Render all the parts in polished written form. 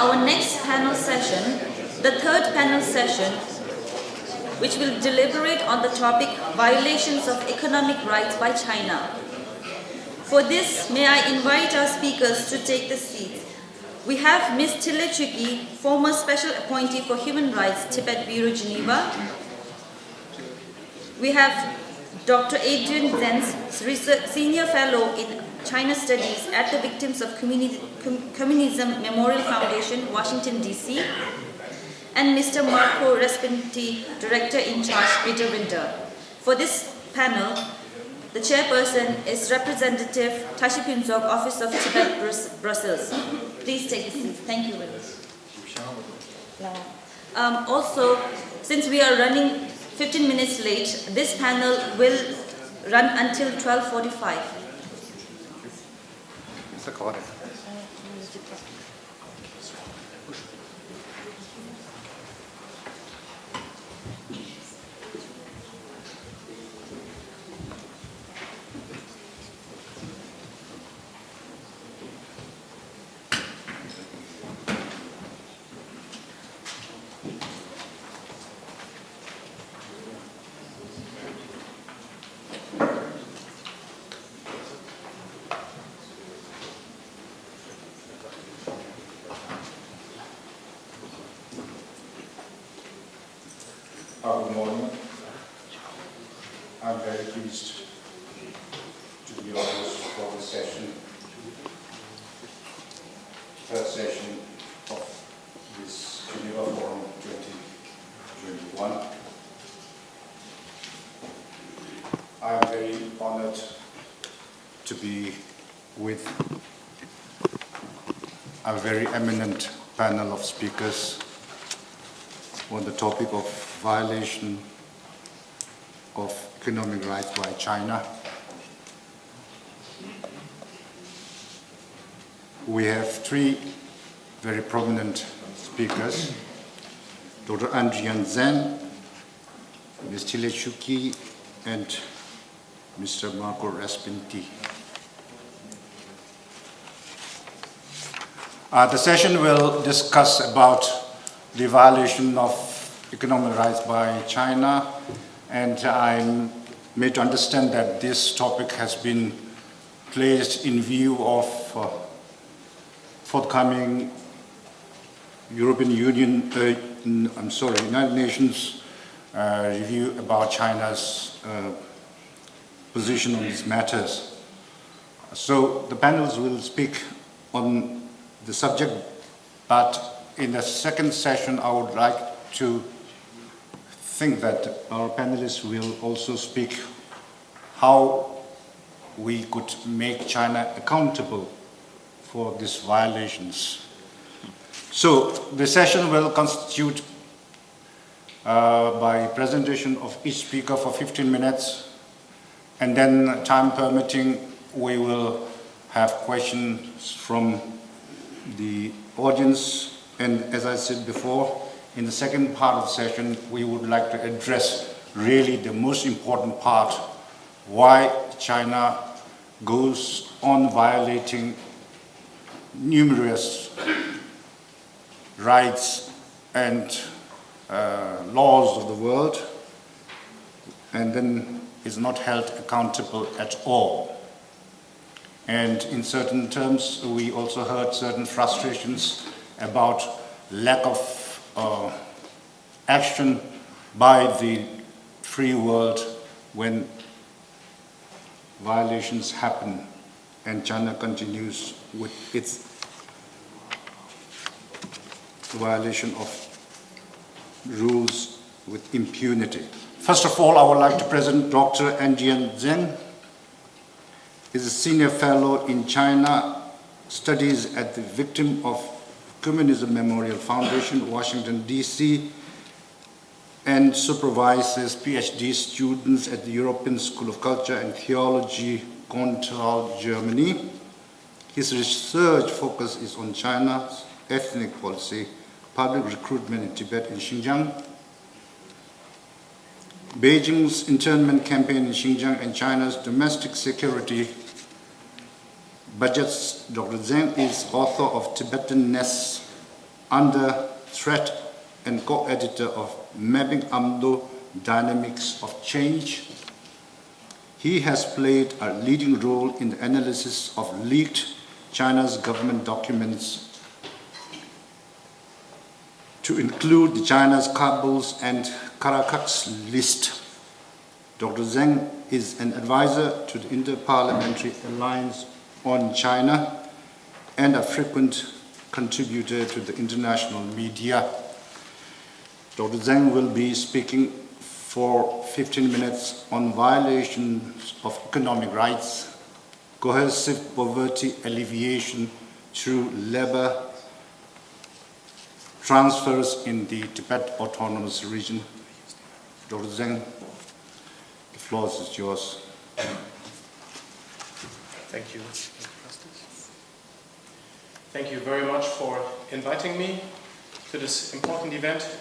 our next panel session, the third panel session, which will deliberate on the topic violations of economic rights by China. For this, may I invite our speakers to take the seat. We have Ms. Tile Chuki, former Special Appointee for Human Rights, Tibet Bureau, Geneva. We have Dr. Adrian Zenz, Senior Fellow in China Studies at the Victims of Communism Memorial Foundation, Washington, D.C., and Mr. Marco Raspanti, Director in Charge, Greater Winter. For this panel, the chairperson is Representative Tashi Pyunseok, Office of Tibet, Brussels. Please take a seat. Thank you very much. Also, since we are running 15 minutes late, this panel will run until 12:45. Good morning. I'm very pleased to be your host for this session, third session of this Geneva Forum 2021. I'm very honored to be with a very eminent panel of speakers on the topic of violation of economic rights by China. We have three very prominent speakers: Dr. Adrian Zen, Ms. Tile Chuki, and Mr. Marco Raspanti. The session will discuss about the violation of economic rights by China, and I'm made to understand that this topic has been placed in view of forthcoming United Nations review about China's position on these matters. So the panels will speak on the subject, but in the second session I would like to think that our panelists will also speak how we could make China accountable for these violations. So the session will constitute by presentation of each speaker for 15 minutes, and then time permitting we will have questions from the audience. And as I said before, in the second part of the session, we would like to address really the most important part, why China goes on violating numerous rights and laws of the world, and then is not held accountable at all. And in certain terms, we also heard certain frustrations about lack of action by the free world when violations happen, and China continues with its violation of rules with impunity. First of all, I would like to present Dr. Adrian Zen. He's a senior fellow in China Studies at the Victim of Communism Memorial Foundation, Washington, D.C., and supervises PhD students at the European School of Culture and Theology, Geneva, Germany. His research focus is on China's ethnic policy, public recruitment in Tibet and Xinjiang, Beijing's internment campaign in Xinjiang, and China's domestic security budgets. Dr. Zhang is author of Tibetan-ness under threat and co-editor of Mapping AMDO Dynamics of Change. He has played a leading role in the analysis of leaked China's government documents to include the China's Kabul's and Caracas list. Dr. Zheng is an advisor to the Inter-Parliamentary Alliance on China and a frequent contributor to the international media. Dr. Zheng will be speaking for 15 minutes on violations of economic rights, coercive poverty alleviation through labor transfers in the Tibet Autonomous Region. Dr. Zheng, the floor is yours. Thank you. Thank you very much for inviting me to this important event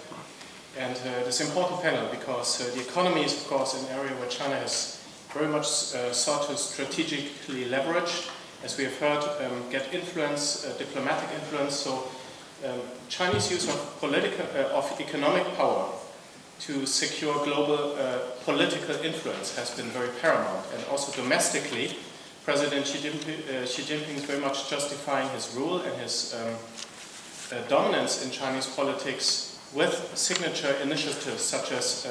and this important panel, because the economy is, of course, an area where China has very much sought to strategically leverage, as we have heard, get influence, diplomatic influence. So Chinese use of economic power to secure global political influence has been very paramount. And also domestically, President Xi Jinping is very much justifying his rule and his dominance in Chinese politics with signature initiatives such as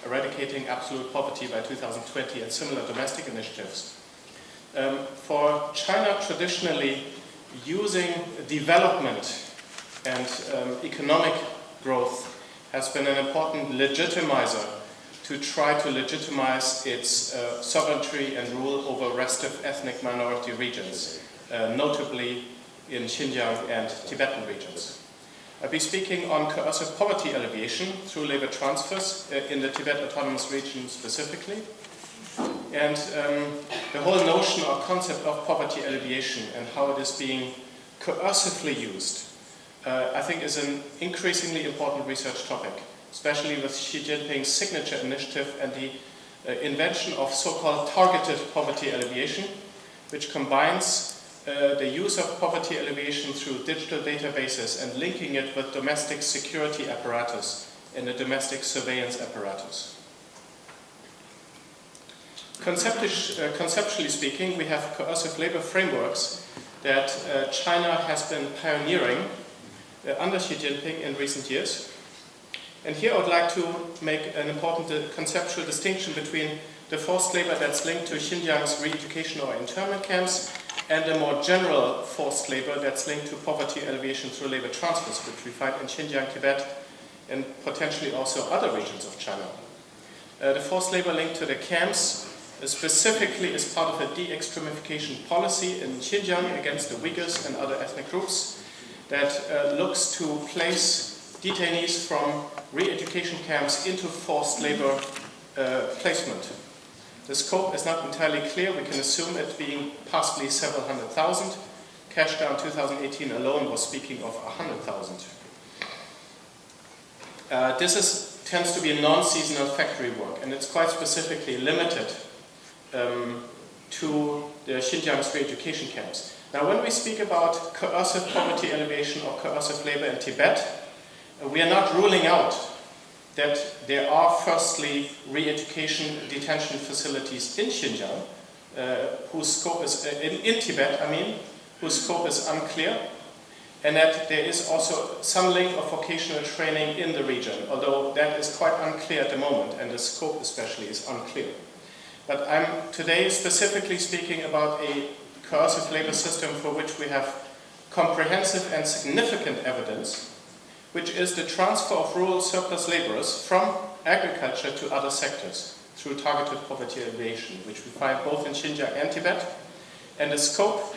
eradicating absolute poverty by 2020 and similar domestic initiatives. For China, traditionally, using development and economic growth has been an important legitimizer to try to legitimize its sovereignty and rule over restive ethnic minority regions, notably in Xinjiang and Tibetan regions. I'll be speaking on coercive poverty alleviation through labor transfers in the Tibet Autonomous Region specifically. And the whole notion or concept of poverty alleviation and how it is being coercively used, I think is an increasingly important research topic, especially with Xi Jinping's signature initiative and the invention of so-called targeted poverty alleviation, which combines the use of poverty alleviation through digital databases and linking it with domestic security apparatus and a domestic surveillance apparatus. Conceptually speaking, we have coercive labor frameworks that China has been pioneering under Xi Jinping in recent years. And here I would like to make an important conceptual distinction between the forced labor that's linked to Xinjiang's re-education or internment camps and a more general forced labor that's linked to poverty alleviation through labor transfers, which we find in Xinjiang, Tibet, and potentially also other regions of China. The forced labor linked to the camps specifically is part of a de-extremification policy in Xinjiang against the Uyghurs and other ethnic groups that looks to place detainees from re-education camps into forced labor placement. The scope is not entirely clear. We can assume it being possibly several hundred thousand. Cash down 2018 alone was speaking of 100,000. This tends to be a non-seasonal factory work, and it's quite specifically limited to the Xinjiang's re-education camps. Now, when we speak about coercive poverty alleviation or coercive labor in Tibet, we are not ruling out that there are firstly re-education detention facilities in Xinjiang, whose scope is, in Tibet, whose scope is unclear, and that there is also some link of vocational training in the region, although that is quite unclear at the moment, and the scope especially is unclear. But I'm today specifically speaking about a coercive labor system for which we have comprehensive and significant evidence, which is the transfer of rural surplus laborers from agriculture to other sectors through targeted poverty alleviation, which we find both in Xinjiang and Tibet. And the scope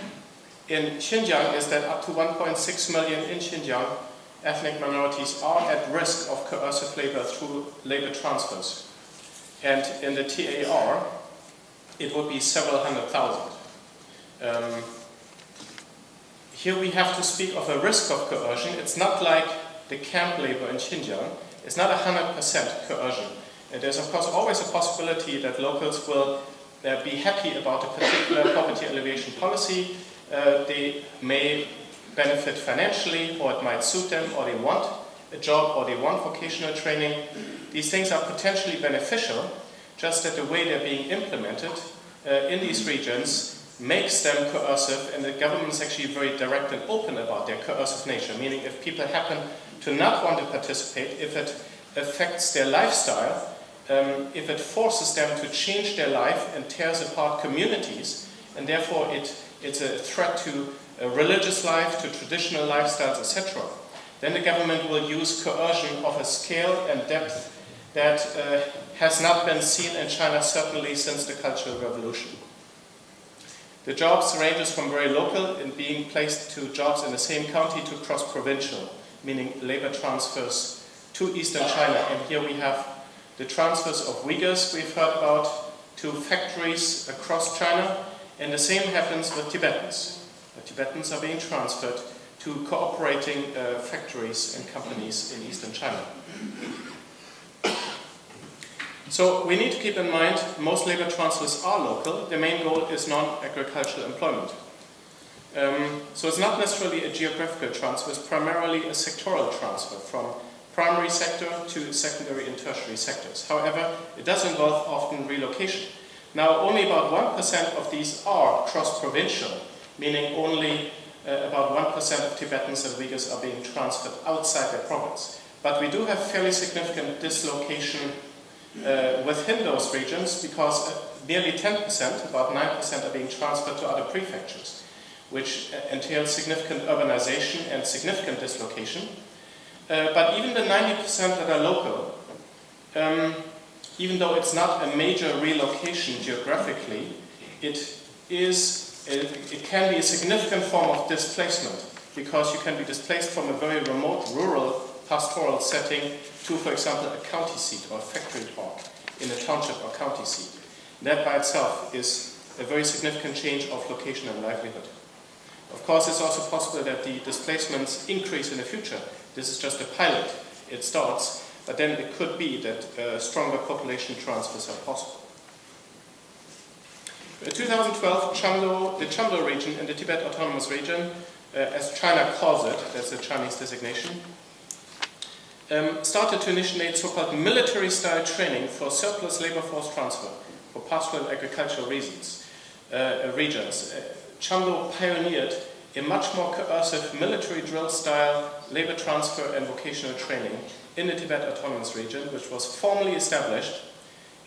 in Xinjiang is that up to 1.6 million in Xinjiang ethnic minorities are at risk of coercive labor through labor transfers. And in the TAR, it would be several hundred thousand. Here we have to speak of a risk of coercion. It's not like the camp labor in Xinjiang. It's not 100% coercion. There's of course always a possibility that locals will be happy about a particular poverty alleviation policy. They may benefit financially, or it might suit them, or they want a job, or they want vocational training. These things are potentially beneficial, just that the way they're being implemented in these regions makes them coercive, and the government is actually very direct and open about their coercive nature, meaning if people happen to not want to participate, if it affects their lifestyle, if it forces them to change their life and tears apart communities, and therefore it's a threat to religious life, to traditional lifestyles, etc., then the government will use coercion of a scale and depth that has not been seen in China, certainly since the Cultural Revolution. The jobs ranges from very local in being placed to jobs in the same county to cross-provincial, meaning labor transfers to Eastern China. And here we have the transfers of Uyghurs we've heard about to factories across China, and the same happens with Tibetans. The Tibetans are being transferred to cooperating factories and companies in Eastern China. So we need to keep in mind most labor transfers are local. The main goal is non-agricultural employment. So it's not necessarily a geographical transfer, it's primarily a sectoral transfer from primary sector to secondary and tertiary sectors. However, it does involve often relocation. Now, only about 1% of these are cross-provincial, meaning only about 1% of Tibetans and Uyghurs are being transferred outside their province. But we do have fairly significant dislocation within those regions, because nearly 10%, about 9%, are being transferred to other prefectures, which entails significant urbanization and significant dislocation. But even the 90% that are local, even though it's not a major relocation geographically, it can be a significant form of displacement, because you can be displaced from a very remote rural pastoral setting to, for example, a county seat or a factory park in a township or county seat. That by itself is a very significant change of location and livelihood. Of course, it's also possible that the displacements increase in the future. This is just a pilot. It starts, but then it could be that stronger population transfers are possible. In 2012, the Chamdo region in the Tibet Autonomous Region, as China calls it, that's the Chinese designation, started to initiate so-called military-style training for surplus labor force transfer for pastoral and agricultural regions. Chamdo pioneered a much more coercive military drill-style labor transfer and vocational training in the Tibet Autonomous Region, which was formally established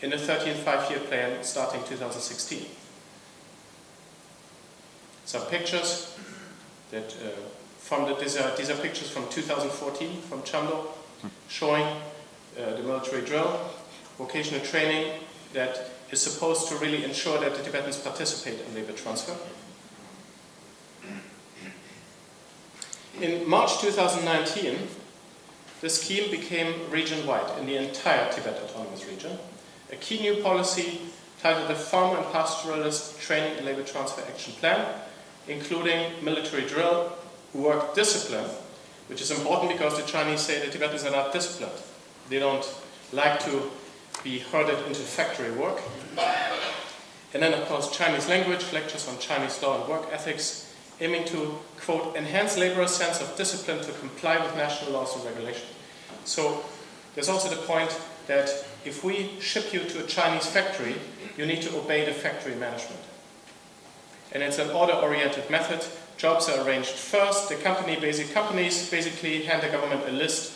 in the 13th five-year plan starting 2016. Some pictures that these are pictures from 2014 from Chamdo, showing the military drill, vocational training that is supposed to really ensure that the Tibetans participate in labor transfer. In March 2019, the scheme became region-wide in the entire Tibet Autonomous Region. A key new policy titled the Farm and Pastoralist Training and Labor Transfer Action Plan, including military drill, work discipline, which is important because the Chinese say the Tibetans are not disciplined. They don't like to be herded into factory work. And then, of course, Chinese language, lectures on Chinese law and work ethics, aiming to, quote, enhance laborers' sense of discipline to comply with national laws and regulations. So there's also the point that if we ship you to a Chinese factory, you need to obey the factory management. And it's an order-oriented method. Jobs are arranged first. The companies basically hand the government a list.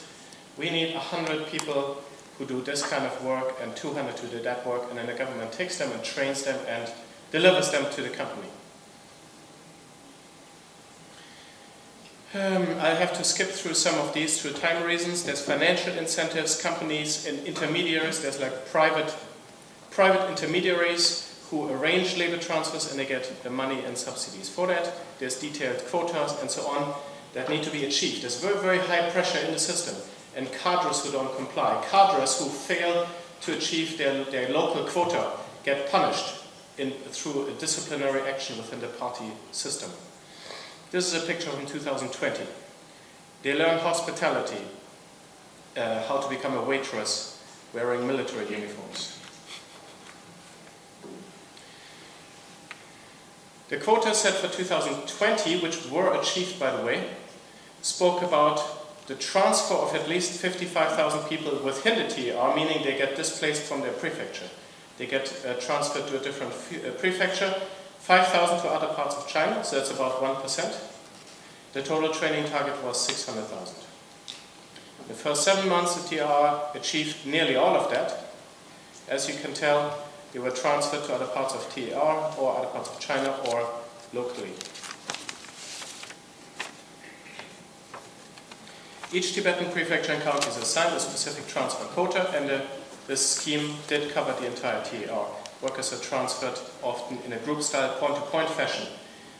We need 100 people who do this kind of work and 200 who do that work, and then the government takes them and trains them and delivers them to the company. I have to skip through some of these through time reasons. There's financial incentives, companies and intermediaries. There's like private intermediaries who arrange labor transfers, and they get the money and subsidies for that. There's detailed quotas and so on that need to be achieved. There's very, very high pressure in the system, and cadres who don't comply, cadres who fail to achieve their local quota get punished through a disciplinary action within the party system. This is a picture from 2020. They learn hospitality, how to become a waitress wearing military uniforms. The quota set for 2020, which were achieved by the way, spoke about the transfer of at least 55,000 people within the TER, meaning they get displaced from their prefecture. They get transferred to a different prefecture, 5,000 to other parts of China, so that's about 1%. The total training target was 600,000. The first 7 months, the TER achieved nearly all of that. As you can tell, they were transferred to other parts of TER or other parts of China or locally. Each Tibetan prefecture and county is assigned a specific transfer quota, and this scheme did cover the entire TER. Workers are transferred often in a group-style point-to-point fashion,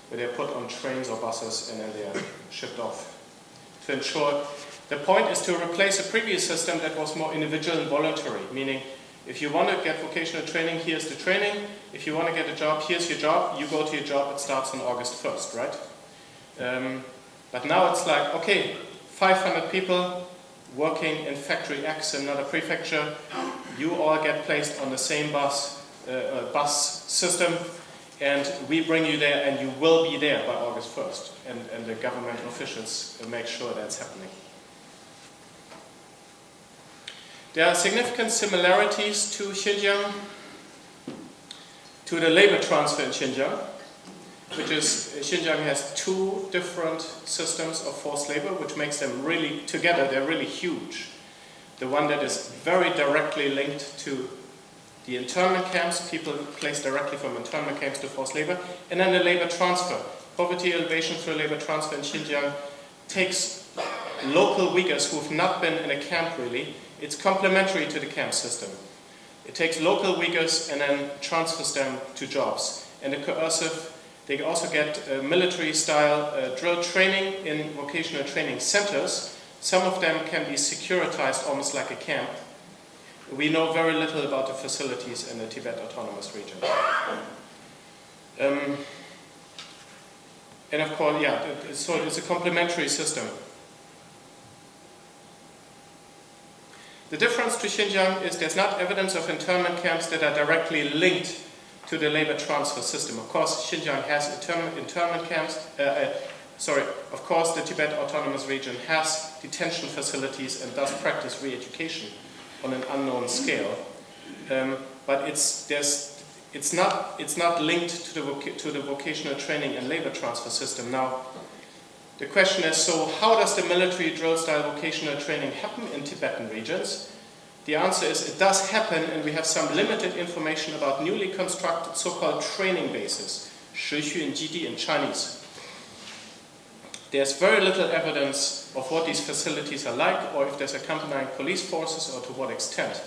where they're put on trains or buses and then they are shipped off. To ensure, the point is to replace a previous system that was more individual and voluntary, meaning if you want to get vocational training, here's the training. If you want to get a job, here's your job. You go to your job, it starts on August 1st, right? But now it's like, okay, 500 people working in factory X in another prefecture, you all get placed on the same bus system, and we bring you there, and you will be there by August 1st. And the government officials make sure that's happening. There are significant similarities to Xinjiang, to the labor transfer in Xinjiang, which is Xinjiang has 2 different systems of forced labor, which makes them really, together, they're really huge. The one that is very directly linked to the internment camps, people placed directly from internment camps to forced labor, and then the labor transfer. Poverty elevation through labor transfer in Xinjiang takes local Uyghurs who've not been in a camp really. It's complementary to the camp system. It takes local Uyghurs and then transfers them to jobs. And the coercive, they also get military-style drill training in vocational training centers. Some of them can be securitized almost like a camp. We know very little about the facilities in the Tibet Autonomous Region. And of course, yeah, so it's a complementary system. The difference to Xinjiang is there's not evidence of internment camps that are directly linked to the labor transfer system. Of course, Xinjiang has internment camps. Of course, the Tibet Autonomous Region has detention facilities and does practice re-education on an unknown scale. But it's not linked to the vocational training and labor transfer system. Now, the question is, so how does the military drill-style vocational training happen in Tibetan regions? The answer is it does happen, and we have some limited information about newly constructed so-called training bases, 实训基地 in Chinese. There's very little evidence of what these facilities are like, or if there's accompanying police forces, or to what extent.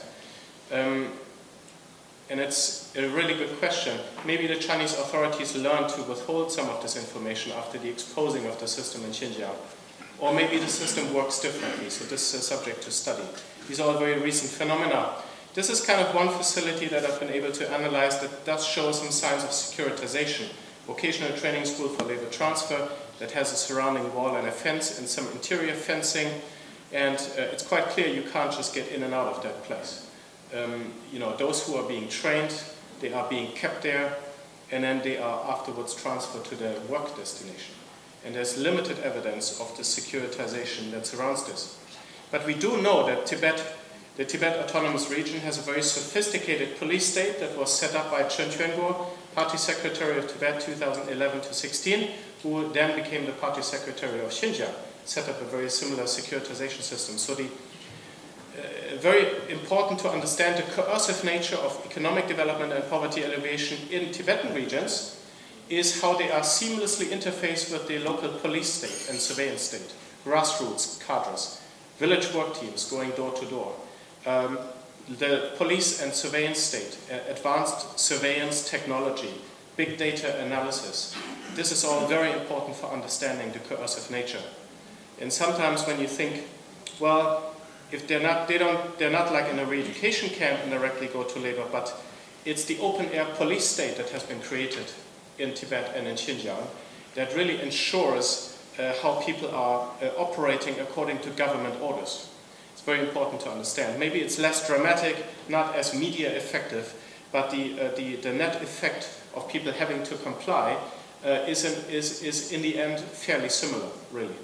And it's a really good question. Maybe the Chinese authorities learned to withhold some of this information after the exposing of the system in Xinjiang. Or maybe the system works differently, so this is subject to study. These are all very recent phenomena. This is kind of one facility that I've been able to analyze that does show some signs of securitization. Vocational training school for labor transfer that has a surrounding wall and a fence and some interior fencing. And it's quite clear you can't just get in and out of that place. Those who are being trained, they are being kept there, and then they are afterwards transferred to their work destination. And there's limited evidence of the securitization that surrounds this. But we do know that the Tibet Autonomous Region has a very sophisticated police state that was set up by Chen Quanguo, Party Secretary of Tibet 2011 to 16, who then became the Party Secretary of Xinjiang, set up a very similar securitization system. So very important to understand the coercive nature of economic development and poverty alleviation in Tibetan regions is how they are seamlessly interfaced with the local police state and surveillance state, grassroots cadres, village work teams going door to door, the police and surveillance state, advanced surveillance technology, big data analysis. This is all very important for understanding the coercive nature. And sometimes when you think, well, if they're not like in a re-education camp and directly go to labor, but it's the open-air police state that has been created in Tibet and in Xinjiang that really ensures how people are operating according to government orders. It's very important to understand. Maybe it's less dramatic, not as media effective, but the net effect of people having to comply is in the end fairly similar, really.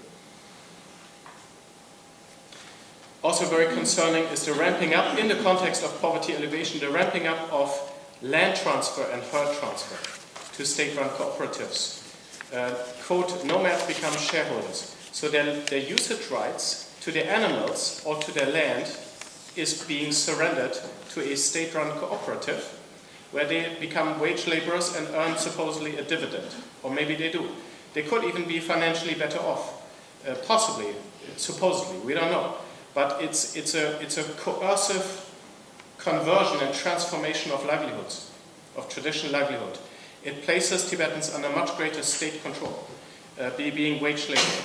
Also very concerning is the ramping up, in the context of poverty alleviation, the ramping up of land transfer and herd transfer to state-run cooperatives. Quote, nomads become shareholders. So their usage rights to their animals or to their land is being surrendered to a state-run cooperative where they become wage laborers and earn supposedly a dividend. Or maybe they do. They could even be financially better off. Possibly, supposedly, we don't know. But it's a coercive conversion and transformation of livelihoods, of traditional livelihood. It places Tibetans under much greater state control, being wage labor.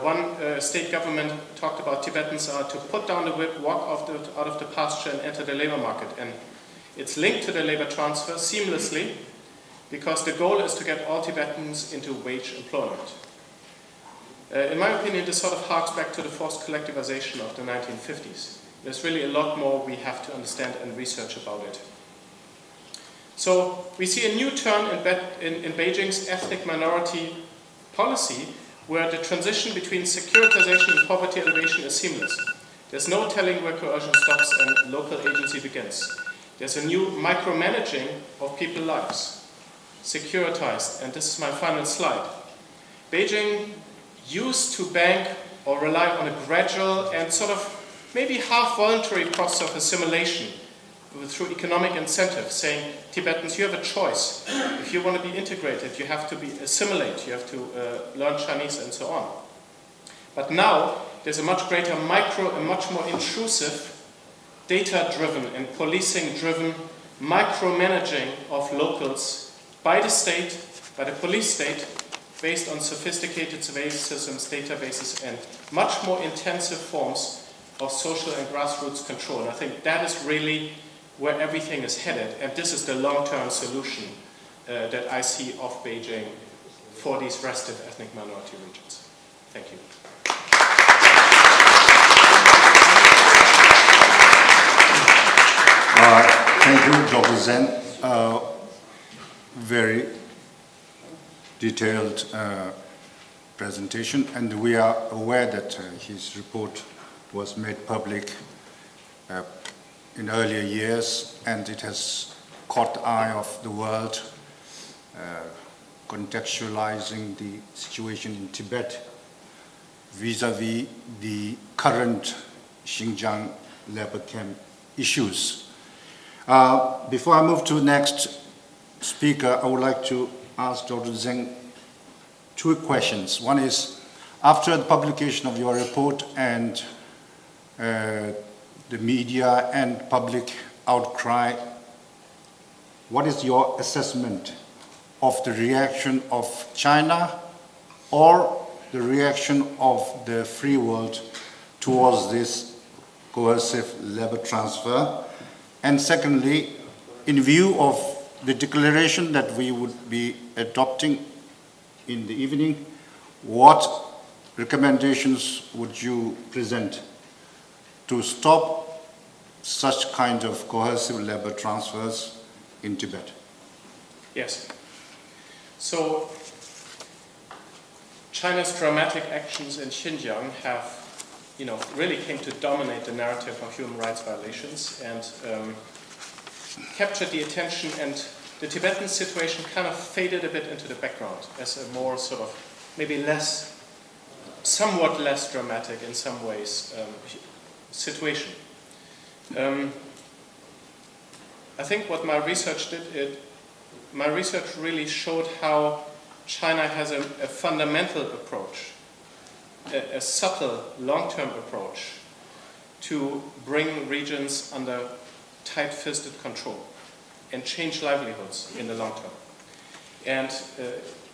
One state government talked about Tibetans are to put down the whip, walk out of the pasture and enter the labor market. And it's linked to the labor transfer seamlessly because the goal is to get all Tibetans into wage employment. In my opinion, this sort of harks back to the forced collectivization of the 1950s. There's really a lot more we have to understand and research about it. So we see a new turn in Beijing's ethnic minority policy where the transition between securitization and poverty alleviation is seamless. There's no telling where coercion stops and local agency begins. There's a new micromanaging of people's lives, securitized, and this is my final slide. Beijing used to bank or rely on a gradual and sort of maybe half-voluntary process of assimilation through economic incentives, saying, Tibetans, you have a choice. If you want to be integrated, you have to assimilate, you have to learn Chinese and so on. But now, there's a much greater and much more intrusive, data-driven and policing-driven micromanaging of locals by the state, by the police state, based on sophisticated surveillance systems, databases, and much more intensive forms of social and grassroots control. And I think that is really where everything is headed, and this is the long-term solution that I see of Beijing for these restive ethnic minority regions. Thank you. Thank you, Dr. Zen. Very detailed presentation, and we are aware that his report was made public in earlier years, and it has caught the eye of the world, contextualizing the situation in Tibet vis-à-vis the current Xinjiang labor camp issues. Before I move to the next speaker, I would like to ask Dr. Zeng two questions. One is, after the publication of your report and the media and public outcry, what is your assessment of the reaction of China or the reaction of the free world towards this coercive labor transfer? And secondly, in view of the declaration that we would be adopting in the evening, what recommendations would you present to stop such kind of coercive labor transfers in Tibet? Yes. So China's dramatic actions in Xinjiang have, really came to dominate the narrative of human rights violations and captured the attention, and the Tibetan situation kind of faded a bit into the background as a more sort of, maybe somewhat less dramatic in some ways situation. I think what my research did, my research really showed how China has a fundamental approach, a subtle, long-term approach to bring regions under tight-fisted control and change livelihoods in the long term. And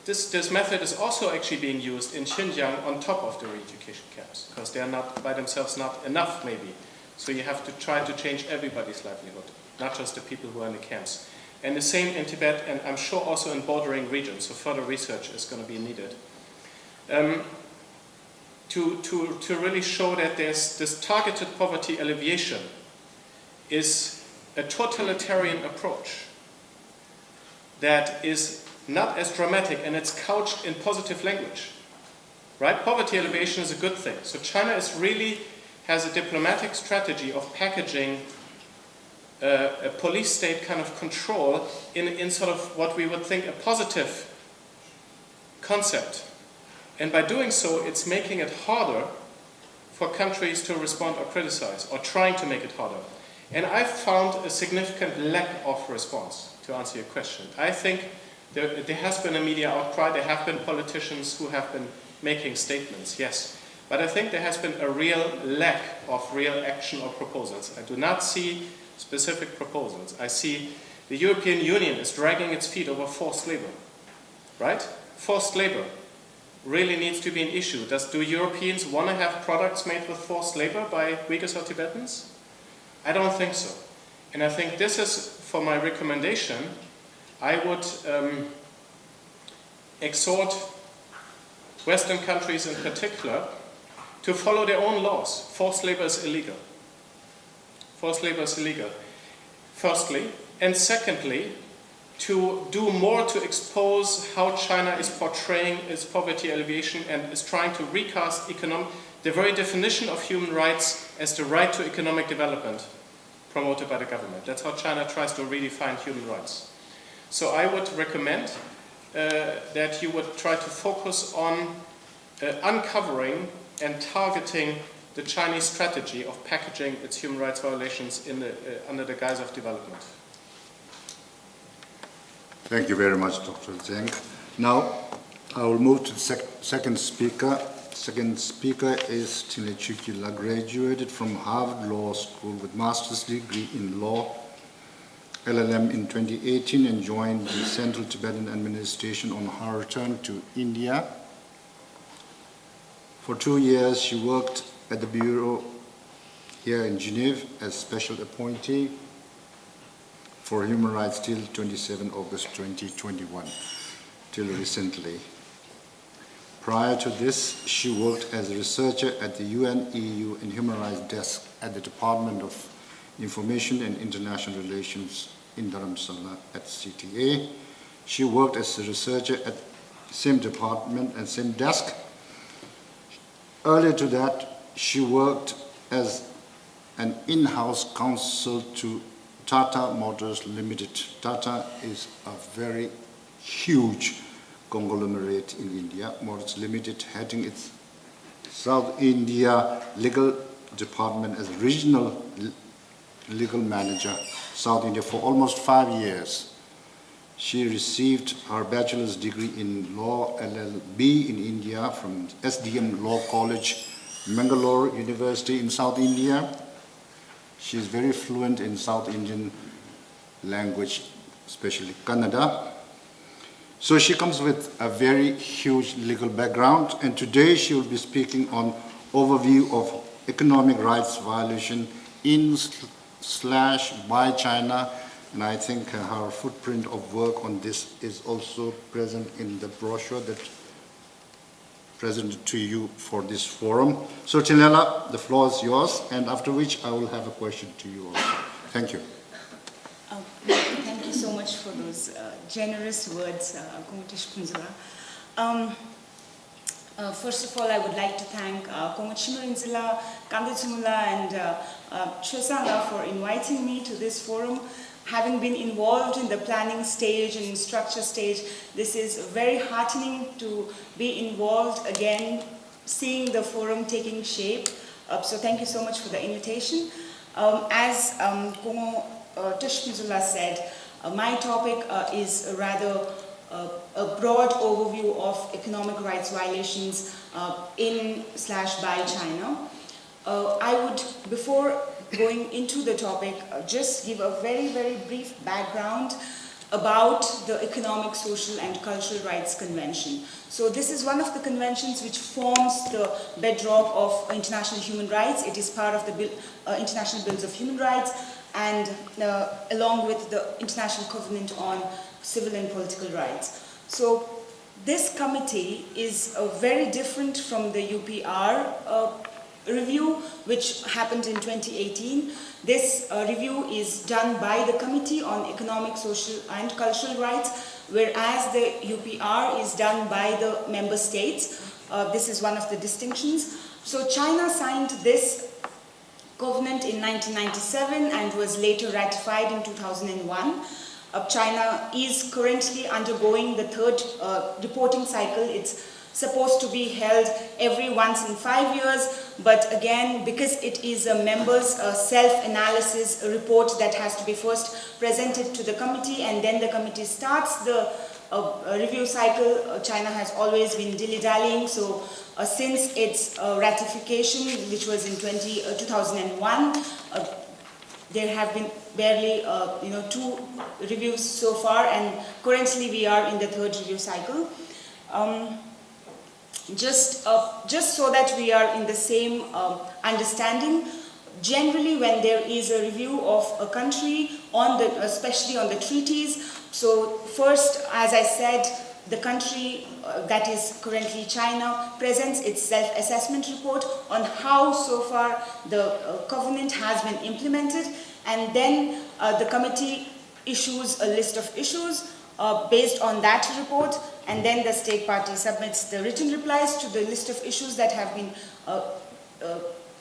this method is also actually being used in Xinjiang on top of the re-education camps, because they are not by themselves not enough maybe. So you have to try to change everybody's livelihood, not just the people who are in the camps. And the same in Tibet, and I'm sure also in bordering regions, so further research is going to be needed. To really show that there's this targeted poverty alleviation is a totalitarian approach that is not as dramatic and it's couched in positive language. Right? Poverty alleviation is a good thing. So China is really has a diplomatic strategy of packaging a police state kind of control in sort of what we would think a positive concept. And by doing so, it's making it harder for countries to respond or criticize, or trying to make it harder. And I've found a significant lack of response, to answer your question. I think there has been a media outcry, there have been politicians who have been making statements, yes. But I think there has been a real lack of real action or proposals. I do not see specific proposals. I see the European Union is dragging its feet over forced labor, right? Forced labor really needs to be an issue. Do Europeans want to have products made with forced labor by Uyghurs or Tibetans? I don't think so. And I think this is, for my recommendation, I would exhort Western countries in particular to follow their own laws. Forced labor is illegal. Forced labor is illegal, firstly. And secondly, to do more to expose how China is portraying its poverty alleviation and is trying to recast the very definition of human rights as the right to economic development promoted by the government. That's how China tries to redefine human rights. So I would recommend that you would try to focus on uncovering and targeting the Chinese strategy of packaging its human rights violations under the guise of development. Thank you very much, Dr. Zeng. Now, I will move to the second speaker. Second speaker is Tina Chukila, graduated from Harvard Law School with master's degree in law, LLM in 2018, and joined the Central Tibetan Administration on her return to India. For 2 years, she worked at the Bureau here in Geneva as special appointee for human rights till 27 August 2021, till recently. Prior to this, she worked as a researcher at the UN, EU, and Human Rights Desk at the Department of Information and International Relations in Dharamsala at CTA. She worked as a researcher at the same department and same desk. Earlier to that, she worked as an in-house counsel to Tata Motors Limited. Tata is a very huge conglomerate in India. Motors Limited heading its South India legal department as regional legal manager, South India, for almost 5 years. She received her bachelor's degree in law, LLB, in India from SDM Law College, Mangalore University in South India. She is very fluent in South Indian language, especially Kannada. So she comes with a very huge legal background, and today she will be speaking on overview of economic rights violation in / by China, and I think her footprint of work on this is also present in the brochure that presented to you for this forum. So Tinela, the floor is yours, and after which I will have a question to you also. Thank you. Thank you so much for those generous words, Kongtish Punzula. First of all, I would like to thank Kongtish Kanditsumula, and Chosanga for inviting me to this forum. Having been involved in the planning stage and structure stage, this is very heartening to be involved again, seeing the forum taking shape. So thank you so much for the invitation. As Kongo Tishmizula said, my topic is rather a broad overview of economic rights violations in / by China. I would, before going into the topic, just give a very, very brief background about the Economic, Social and Cultural Rights Convention. So this is one of the conventions which forms the bedrock of international human rights. It is part of the International Bills of Human Rights, and along with the International Covenant on Civil and Political Rights. So this committee is very different from the UPR review which happened in 2018. This review is done by the Committee on Economic, Social and Cultural Rights, whereas the UPR is done by the member states. This is one of the distinctions. So China signed this covenant in 1997 and was later ratified in 2001. China is currently undergoing the third reporting cycle. It's supposed to be held every once in 5 years, but again, because it is a member's self-analysis report that has to be first presented to the committee, and then the committee starts the review cycle, China has always been dilly-dallying. So since its ratification, which was in 2001, there have been barely 2 reviews so far, and currently we are in the third review cycle. Just so that we are in the same understanding, generally when there is a review of a country, especially on the treaties, so first, as I said, the country that is currently China presents its self-assessment report on how so far the covenant has been implemented, and then the committee issues a list of issues based on that report, and then the state party submits the written replies to the list of issues that have been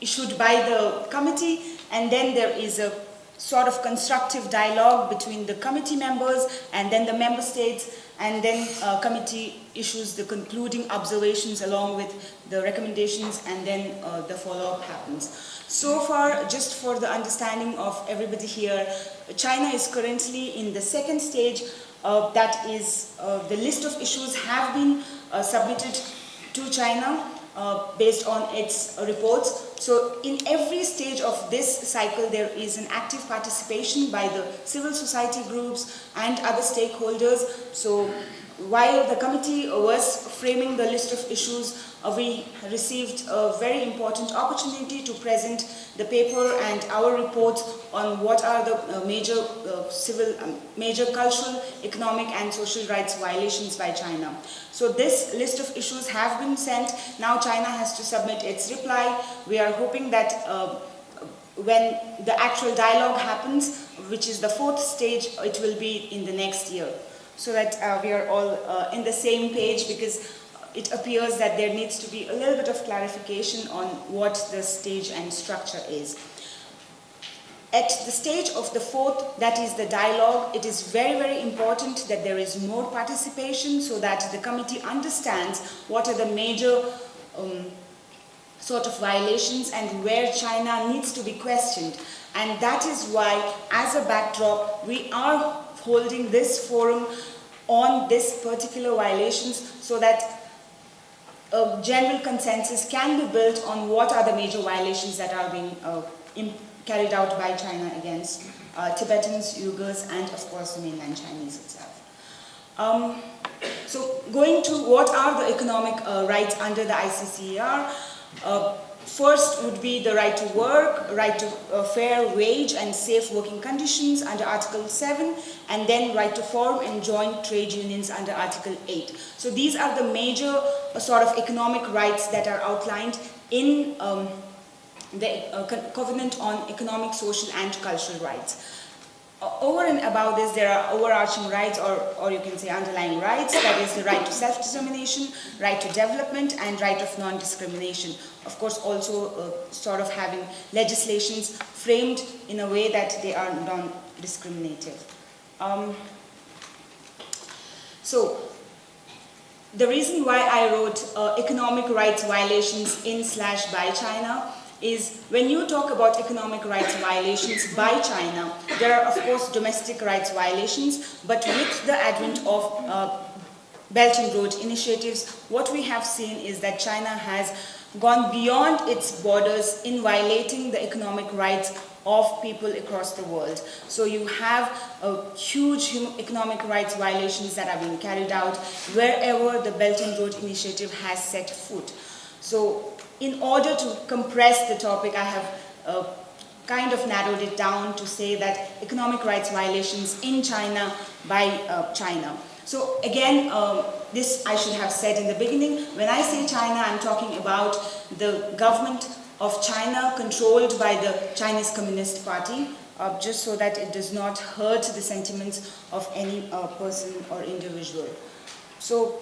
issued by the committee, and then there is a sort of constructive dialogue between the committee members and then the member states, and then committee issues the concluding observations along with the recommendations, and then the follow-up happens. So far, just for the understanding of everybody here, China is currently in the second stage. That is, the list of issues have been submitted to China based on its reports. So in every stage of this cycle, there is an active participation by the civil society groups and other stakeholders. So while the committee was framing the list of issues, we received a very important opportunity to present the paper and our report on what are the major cultural, economic and social rights violations by China. So this list of issues have been sent. Now China has to submit its reply. We are hoping that when the actual dialogue happens, which is the fourth stage, it will be in the next year, so that we are all in the same page, because it appears that there needs to be a little bit of clarification on what the stage and structure is. At the stage of the fourth, that is the dialogue, it is very, very important that there is more participation so that the committee understands what are the major sort of violations and where China needs to be questioned. And that is why, as a backdrop, we are holding this forum on this particular violations, so that a general consensus can be built on what are the major violations that are being carried out by China against Tibetans, Uyghurs, and of course the mainland Chinese itself. So going to what are the economic rights under the ICCER, first would be the right to work, right to fair wage and safe working conditions under Article 7, and then right to form and join trade unions under Article 8. So these are the major sort of economic rights that are outlined in the Covenant on Economic, Social and Cultural Rights. Over and above this, there are overarching rights, or you can say underlying rights, that is the right to self-determination, right to development, and right of non-discrimination. Of course, also sort of having legislations framed in a way that they are non-discriminative. So, the reason why I wrote economic rights violations in/by China is when you talk about economic rights violations by China, there are of course domestic rights violations, but with the advent of Belt and Road initiatives, what we have seen is that China has gone beyond its borders in violating the economic rights of people across the world. So you have huge economic rights violations that are being carried out wherever the Belt and Road initiative has set foot. So in order to compress the topic, I have kind of narrowed it down to say that economic rights violations in China by China. So again, this I should have said in the beginning. When I say China, I'm talking about the government of China controlled by the Chinese Communist Party, just so that it does not hurt the sentiments of any person or individual. So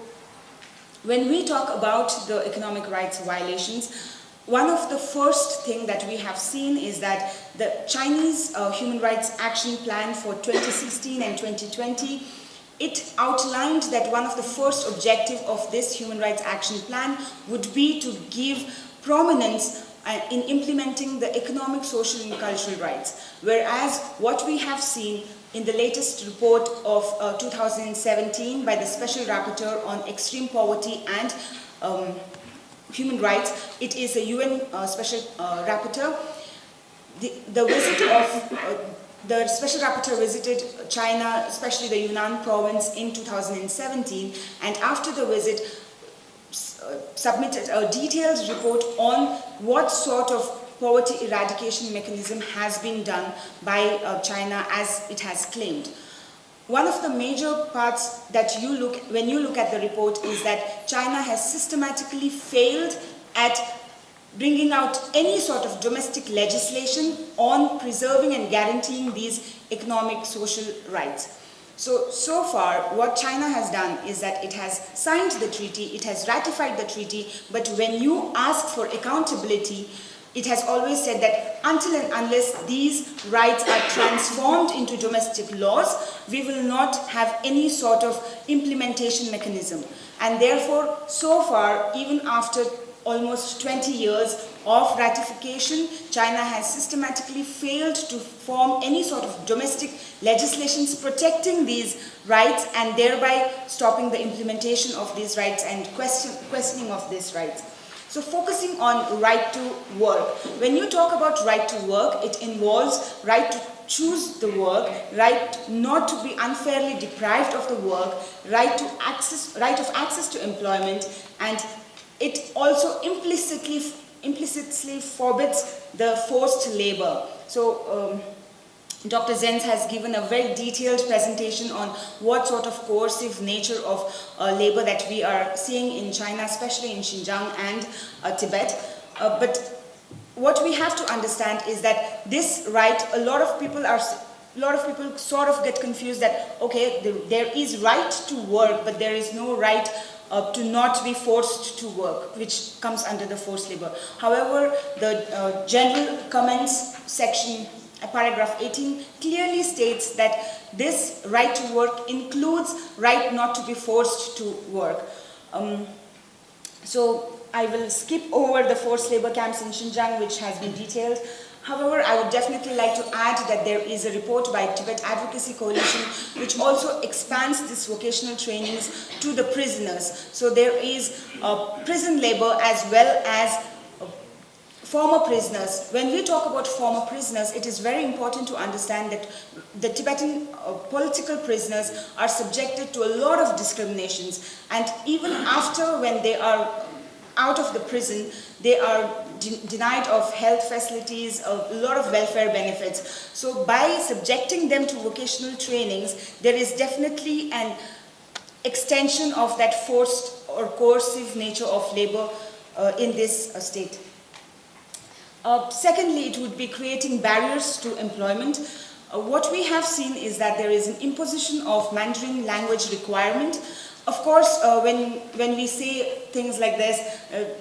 when we talk about the economic rights violations, one of the first thing that we have seen is that the Chinese Human Rights Action Plan for 2016 and 2020, it outlined that one of the first objectives of this Human Rights Action Plan would be to give prominence in implementing the economic, social and cultural rights. Whereas what we have seen in the latest report of 2017 by the Special Rapporteur on Extreme Poverty and Human Rights, it is a UN Special Rapporteur. The visit of the Special Rapporteur visited China, especially the Yunnan province in 2017, and after the visit submitted a detailed report on what sort of poverty eradication mechanism has been done by China as it has claimed. One of the major parts that when you look at the report is that China has systematically failed at bringing out any sort of domestic legislation on preserving and guaranteeing these economic social rights. So far, what China has done is that it has signed the treaty, it has ratified the treaty, but when you ask for accountability, it has always said that until and unless these rights are transformed into domestic laws, we will not have any sort of implementation mechanism. And therefore, so far, even after almost 20 years of ratification, China has systematically failed to form any sort of domestic legislations protecting these rights and thereby stopping the implementation of these rights and questioning of these rights. So focusing on right to work. When you talk about right to work, it involves right to choose the work, right not to be unfairly deprived of the work, right of access to employment, and it also implicitly forbids the forced labor. So Dr. Zenz has given a very detailed presentation on what sort of coercive nature of labor that we are seeing in China, especially in Xinjiang and Tibet. But what we have to understand is that this right, a lot of people sort of get confused that, okay, there is right to work, but there is no right to not be forced to work, which comes under the forced labor. However, the general comments section, paragraph 18, clearly states that this right to work includes right not to be forced to work. So I will skip over the forced labor camps in Xinjiang, which has been detailed. However, I would definitely like to add that there is a report by Tibet Advocacy Coalition which also expands this vocational trainings to the prisoners. So there is prison labor as well as former prisoners. When we talk about former prisoners, it is very important to understand that the Tibetan political prisoners are subjected to a lot of discriminations, and even after when they are out of the prison, they are denied of health facilities, a lot of welfare benefits. So by subjecting them to vocational trainings, there is definitely an extension of that forced or coercive nature of labor in this state. Secondly, it would be creating barriers to employment. What we have seen is that there is an imposition of Mandarin language requirement. Of course, when we say things like this,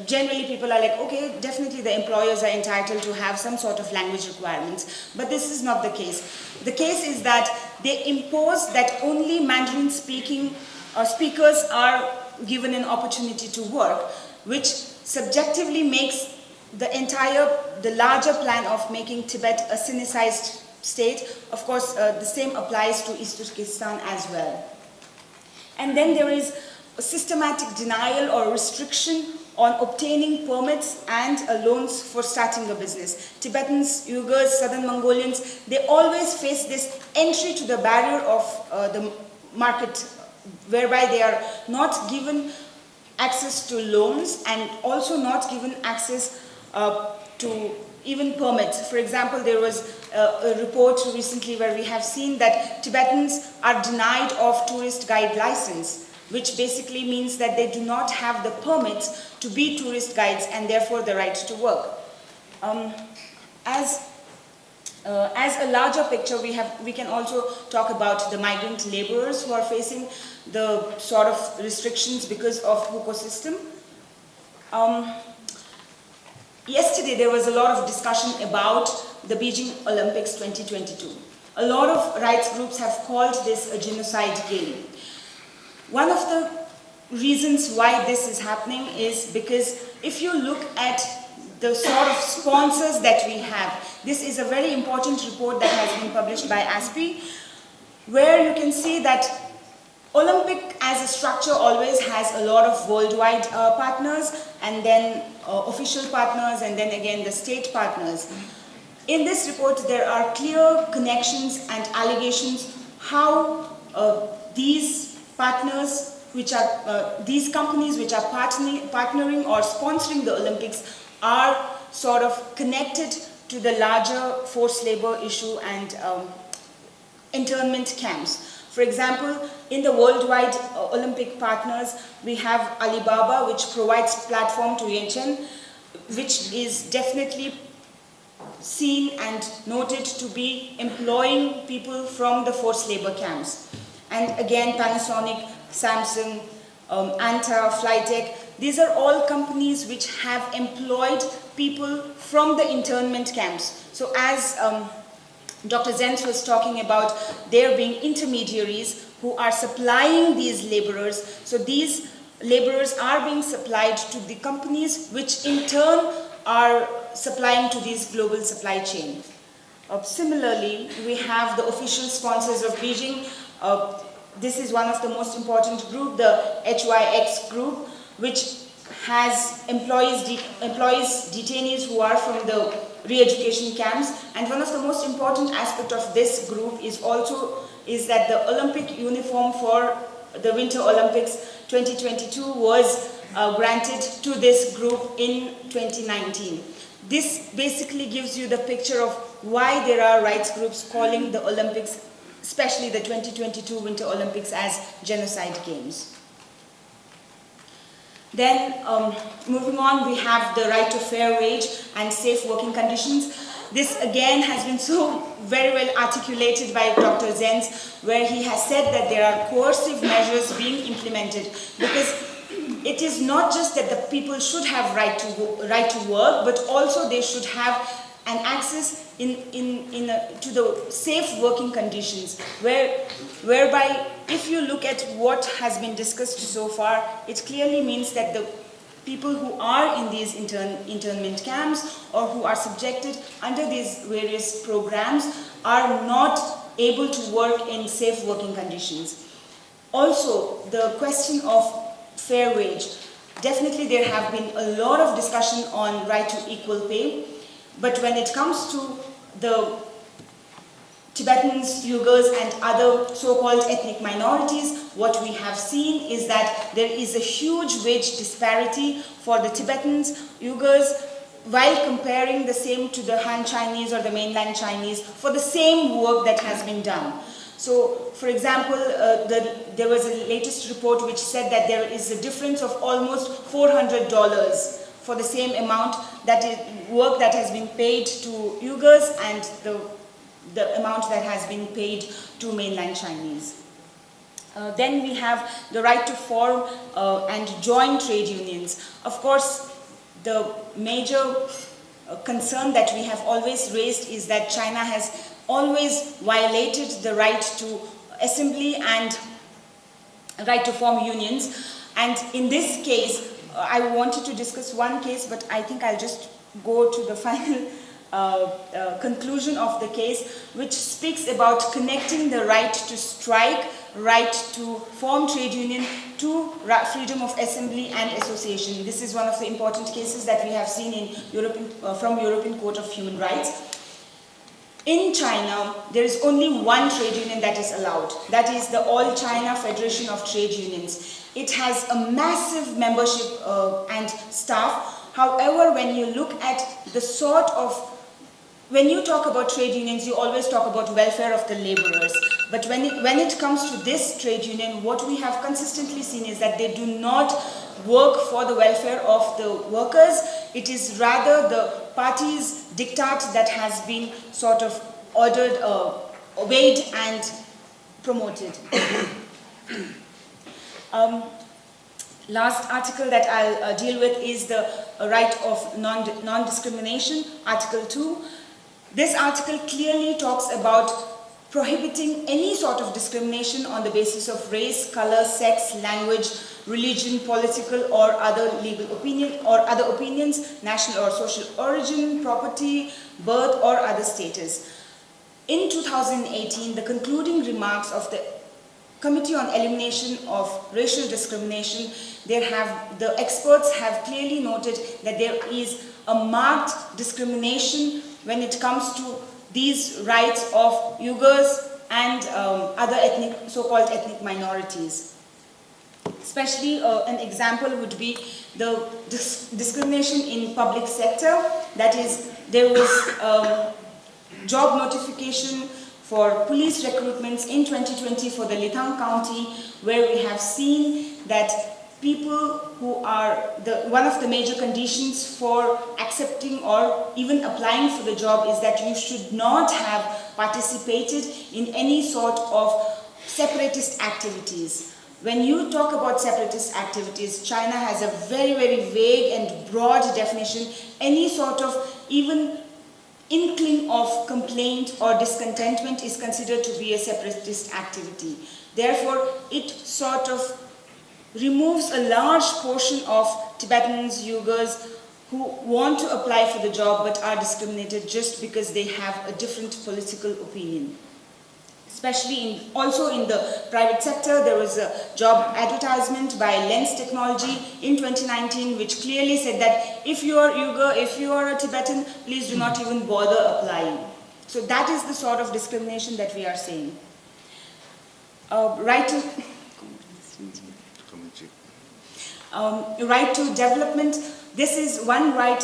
generally people are like, okay, definitely the employers are entitled to have some sort of language requirements, but this is not the case. The case is that they impose that only Mandarin speakers are given an opportunity to work, which subjectively makes the larger plan of making Tibet a Sinicized state. Of course, the same applies to East Turkestan as well. And then there is a systematic denial or restriction on obtaining permits and loans for starting a business. Tibetans, Uyghurs, Southern Mongolians, they always face this entry to the barrier of the market, whereby they are not given access to loans and also not given access to even permits. For example, there was a report recently where we have seen that Tibetans are denied of tourist guide license, which basically means that they do not have the permits to be tourist guides and therefore the right to work. As a larger picture, we can also talk about the migrant laborers who are facing the sort of restrictions because of hukou system. Yesterday there was a lot of discussion about the Beijing Olympics 2022. A lot of rights groups have called this a genocide game. One of the reasons why this is happening is because if you look at the sort of sponsors that we have, this is a very important report that has been published by ASPI, where you can see that Olympic as a structure always has a lot of worldwide partners, and then official partners, and then again the state partners. In this report there are clear connections and allegations how these partners, which are these companies which are partnering or sponsoring the Olympics, are sort of connected to the larger forced labor issue and internment camps. For example, in the worldwide Olympic partners, we have Alibaba, which provides platform to Yanchen, which is definitely seen and noted to be employing people from the forced labor camps. And again, Panasonic, Samsung, Anta, Flytech, these are all companies which have employed people from the internment camps. So as Dr. Zenz was talking about, there being intermediaries who are supplying these laborers. So these laborers are being supplied to the companies which in turn are supplying to this global supply chain. Similarly, we have the official sponsors of Beijing. This is one of the most important group, the HYX group, which has employees, detainees who are from the re-education camps. And one of the most important aspect of this group is that the Olympic uniform for the Winter Olympics 2022 was granted to this group in 2019. This basically gives you the picture of why there are rights groups calling the Olympics, especially the 2022 Winter Olympics, as genocide games. Then, moving on, we have the right to fair wage and safe working conditions. This again has been so very well articulated by Dr. Zenz, where he has said that there are coercive measures being implemented, because it is not just that the people should have right to work, but also they should have an access to the safe working conditions, whereby if you look at what has been discussed so far, it clearly means that the people who are in these internment camps or who are subjected under these various programs are not able to work in safe working conditions. Also, the question of fair wage. Definitely there have been a lot of discussion on right to equal pay, but when it comes to the Tibetans, Uyghurs and other so-called ethnic minorities, what we have seen is that there is a huge wage disparity for the Tibetans, Uyghurs, while comparing the same to the Han Chinese or the mainland Chinese for the same work that has been done. So, for example, there was a latest report which said that there is a difference of almost $400 for the same amount, that is work that has been paid to Uyghurs and the amount that has been paid to mainland Chinese. Then we have the right to form and join trade unions. Of course, the major concern that we have always raised is that China has always violated the right to assembly and right to form unions. And in this case, I wanted to discuss one case, but I think I'll just go to the final conclusion of the case, which speaks about connecting the right to strike, right to form trade union to freedom of assembly and association. This is one of the important cases that we have seen in from European Court of Human Rights. In China, there is only one trade union that is allowed. That is the All China Federation of Trade Unions. It has a massive membership and staff. However, when you look at the sort of, when you talk about trade unions, you always talk about welfare of the laborers. But when it comes to this trade union, what we have consistently seen is that they do not work for the welfare of the workers. It is rather the party's diktat that has been sort of ordered, obeyed and promoted. Last article that I'll deal with is the right of non-discrimination, Article 2. This article clearly talks about prohibiting any sort of discrimination on the basis of race, color, sex, language, religion, political or other legal opinion or other opinions, national or social origin, property, birth or other status. In 2018, the concluding remarks of the Committee on Elimination of Racial Discrimination, the experts have clearly noted that there is a marked discrimination when it comes to these rights of Uyghurs and other so-called ethnic minorities. Especially an example would be the discrimination in public sector. That is, there was job notification for police recruitments in 2020 for the Lithang County, where we have seen that people who are one of the major conditions for accepting or even applying for the job is that you should not have participated in any sort of separatist activities. When you talk about separatist activities, China has a very, very vague and broad definition. Any sort of even inkling of complaint or discontentment is considered to be a separatist activity. Therefore, it sort of removes a large portion of Tibetans, Uyghurs, who want to apply for the job but are discriminated just because they have a different political opinion. Especially also in the private sector, there was a job advertisement by Lens Technology in 2019 which clearly said that if you are Uyghur, if you are a Tibetan, please do not even bother applying. So that is the sort of discrimination that we are saying. Right to development, this is one right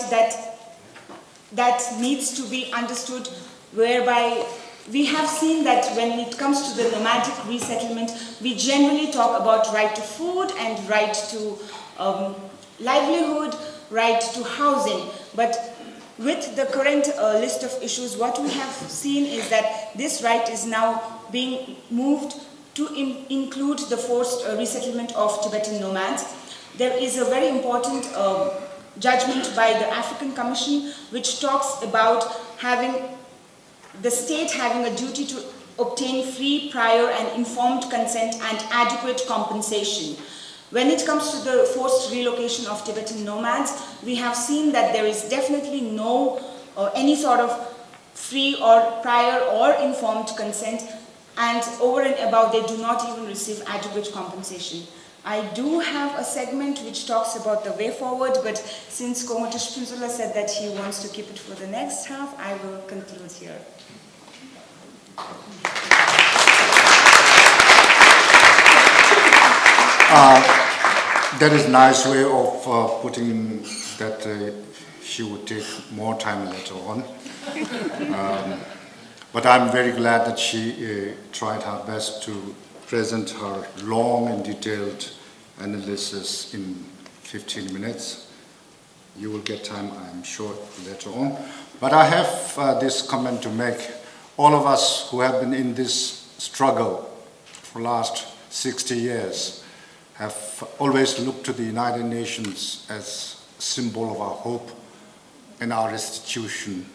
that needs to be understood, whereby we have seen that when it comes to the nomadic resettlement, we generally talk about right to food and right to livelihood, right to housing. But with the current list of issues, what we have seen is that this right is now being moved to include the forced resettlement of Tibetan nomads. There is a very important judgment by the African Commission which talks about the state having a duty to obtain free, prior and informed consent and adequate compensation. When it comes to the forced relocation of Tibetan nomads, we have seen that there is definitely no any sort of free or prior or informed consent, and over and above they do not even receive adequate compensation. I do have a segment which talks about the way forward, but since Komatish Pinsula said that he wants to keep it for the next half, I will conclude here. That is a nice way of putting that she would take more time later on. But I'm very glad that she tried her best to present her long and detailed analysis in 15 minutes. You will get time, I'm sure, later on. But I have this comment to make. All of us who have been in this struggle for the last 60 years have always looked to the United Nations as a symbol of our hope and our restitution.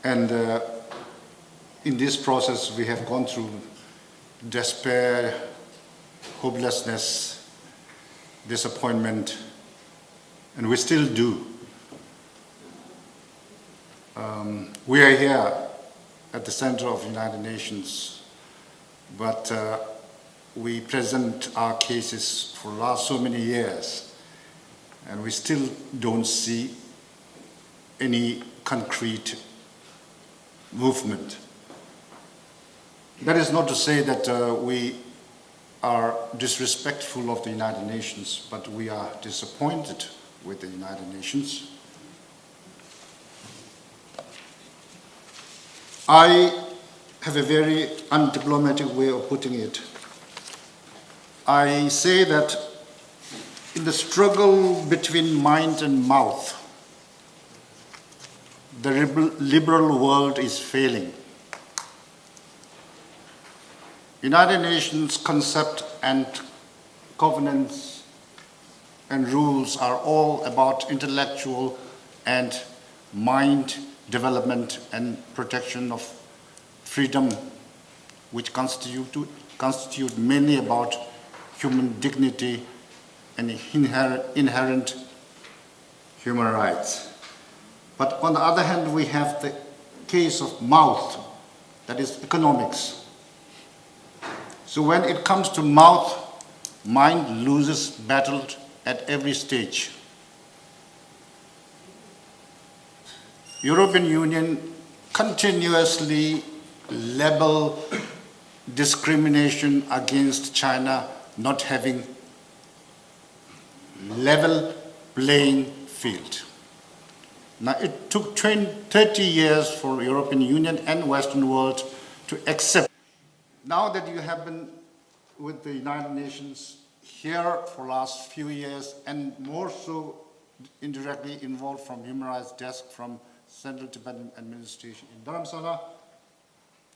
And in this process, we have gone through despair, hopelessness, disappointment, and we still do. We are here at the center of the United Nations, but we present our cases for the last so many years, and we still don't see any concrete movement. That is not to say that we are disrespectful of the United Nations, but we are disappointed with the United Nations. I have a very undiplomatic way of putting it. I say that in the struggle between mind and mouth, the liberal world is failing. United Nations concept and covenants and rules are all about intellectual and mind development and protection of freedom, which constitute mainly about human dignity and inherent human rights. But on the other hand, we have the case of mouth, that is economics. So when it comes to mouth, mind loses battle at every stage. European Union continuously label discrimination against China not having level playing field. Now it took 30 years for European Union and Western world to accept. Now that you have been with the United Nations here for the last few years and more so indirectly involved from Human Rights Desk from Central Tibetan Administration in Dharamsala,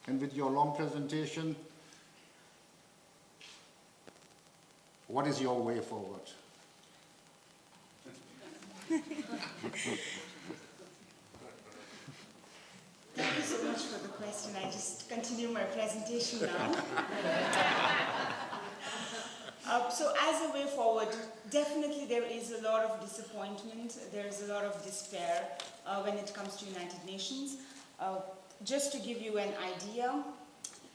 and with your long presentation, what is your way forward? Thank you so much for the question. I just continue my presentation now. So as a way forward, definitely there is a lot of disappointment, there is a lot of despair when it comes to United Nations. Just to give you an idea,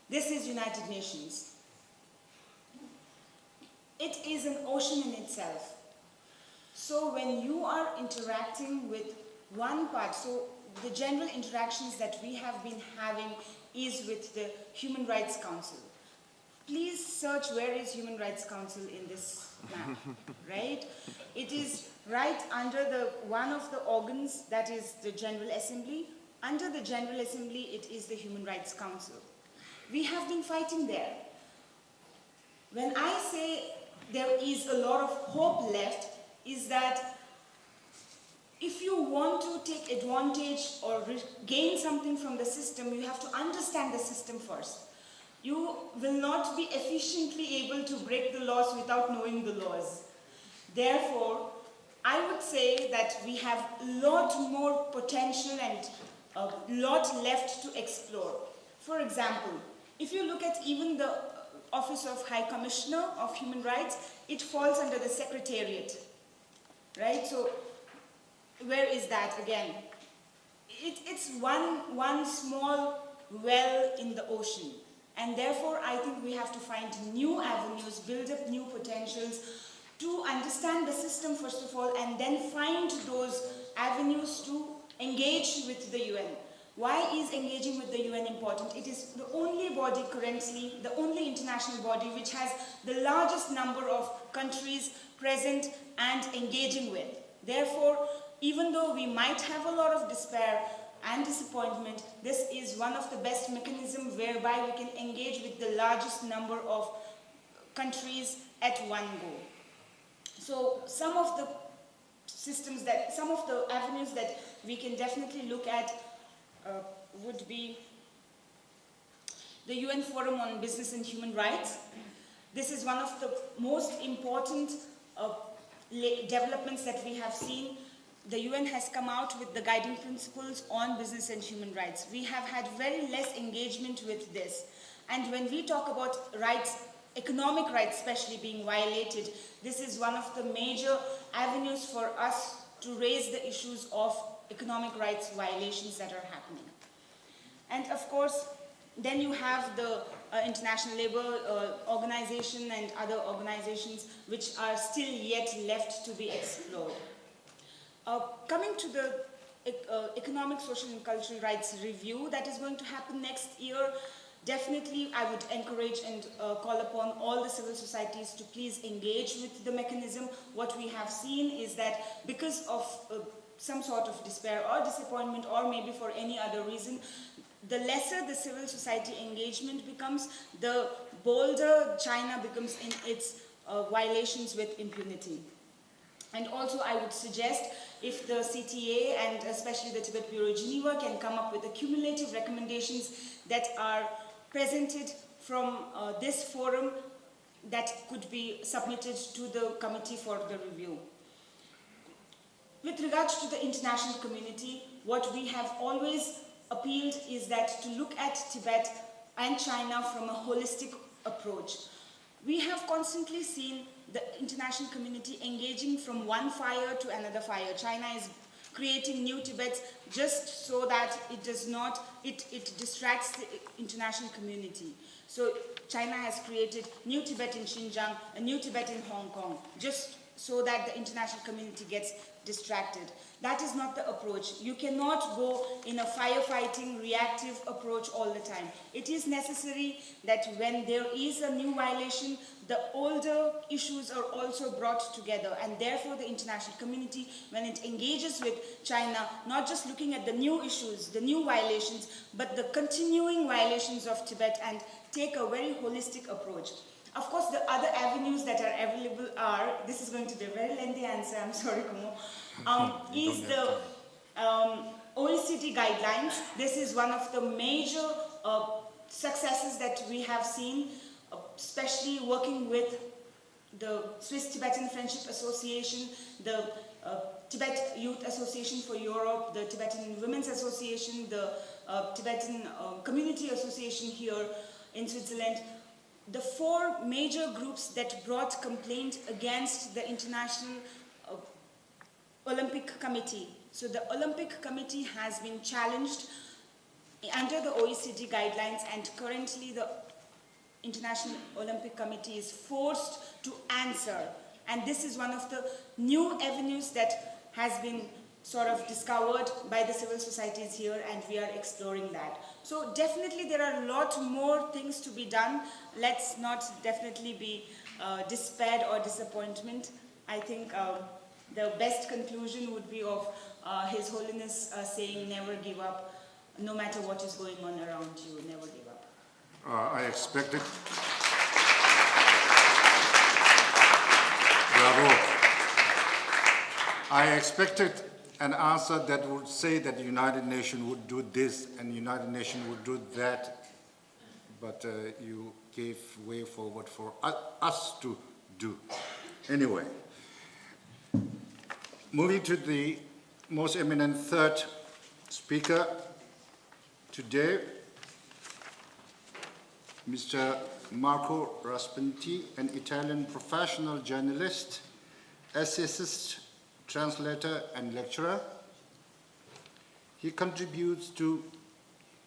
this is United Nations. It is an ocean in itself. So when you are interacting with one part, so the general interactions that we have been having is with the Human Rights Council. Please search where is Human Rights Council in this map, right? It is right under one of the organs, that is the General Assembly. Under the General Assembly, it is the Human Rights Council. We have been fighting there. When I say there is a lot of hope left, is that if you want to take advantage or gain something from the system, you have to understand the system first. You will not be efficiently able to break the laws without knowing the laws. Therefore, I would say that we have a lot more potential and a lot left to explore. For example, if you look at even the Office of High Commissioner of Human Rights, it falls under the Secretariat, right? So where is that again? It's one small well in the ocean. And therefore, I think we have to find new avenues, build up new potentials to understand the system first of all, and then find those avenues to engage with the UN. Why is engaging with the UN important? It is the only body currently, the only international body which has the largest number of countries present and engaging with. Therefore, even though we might have a lot of despair and disappointment, this is one of the best mechanisms whereby we can engage with the largest number of countries at one go. So some of the systems some of the avenues that we can definitely look at would be the UN Forum on Business and Human Rights. This is one of the most important developments that we have seen. The UN has come out with the guiding principles on business and human rights. We have had very less engagement with this. And when we talk about rights, economic rights especially being violated, this is one of the major avenues for us to raise the issues of economic rights violations that are happening. And of course, then you have the International Labour Organization and other organizations which are still yet left to be explored. Coming to the Economic, Social and Cultural Rights Review that is going to happen next year, definitely I would encourage and call upon all the civil societies to please engage with the mechanism. What we have seen is that because of some sort of despair or disappointment, or maybe for any other reason, the lesser the civil society engagement becomes, the bolder China becomes in its violations with impunity. And also I would suggest if the CTA and especially the Tibet Bureau Geneva can come up with the cumulative recommendations that are presented from this forum that could be submitted to the committee for the review. With regards to the international community, what we have always appealed is that to look at Tibet and China from a holistic approach. We have constantly seen the international community engaging from one fire to another fire. China is creating new Tibets just so that it distracts the international community. So China has created new Tibet in Xinjiang, a new Tibet in Hong Kong, just so that the international community gets distracted. That is not the approach. You cannot go in a firefighting, reactive approach all the time. It is necessary that when there is a new violation, the older issues are also brought together, and therefore the international community, when it engages with China, not just looking at the new issues, the new violations, but the continuing violations of Tibet, and take a very holistic approach. Of course, the other avenues that are available are, this is going to be a very lengthy answer, I'm sorry, Kumo, is the OECD guidelines. This is one of the major successes that we have seen, especially working with the Swiss Tibetan Friendship Association, the Tibet Youth Association for Europe, the Tibetan Women's Association, the Tibetan Community Association here in Switzerland. The four major groups that brought complaint against the International Olympic Committee. So the Olympic Committee has been challenged under the OECD guidelines, and currently the International Olympic Committee is forced to answer. And this is one of the new avenues that has been sort of discovered by the civil societies here, and we are exploring that. So definitely there are a lot more things to be done. Let's not definitely be despaired or disappointment. I think the best conclusion would be of His Holiness saying, never give up, no matter what is going on around you, never give up. I expected. Bravo. I expected an answer that would say that the United Nations would do this and the United Nations would do that, but you gave way forward for us to do. Anyway, moving to the most eminent third speaker today, Mr. Marco Raspanti, an Italian professional journalist, essayist, translator and lecturer. He contributes to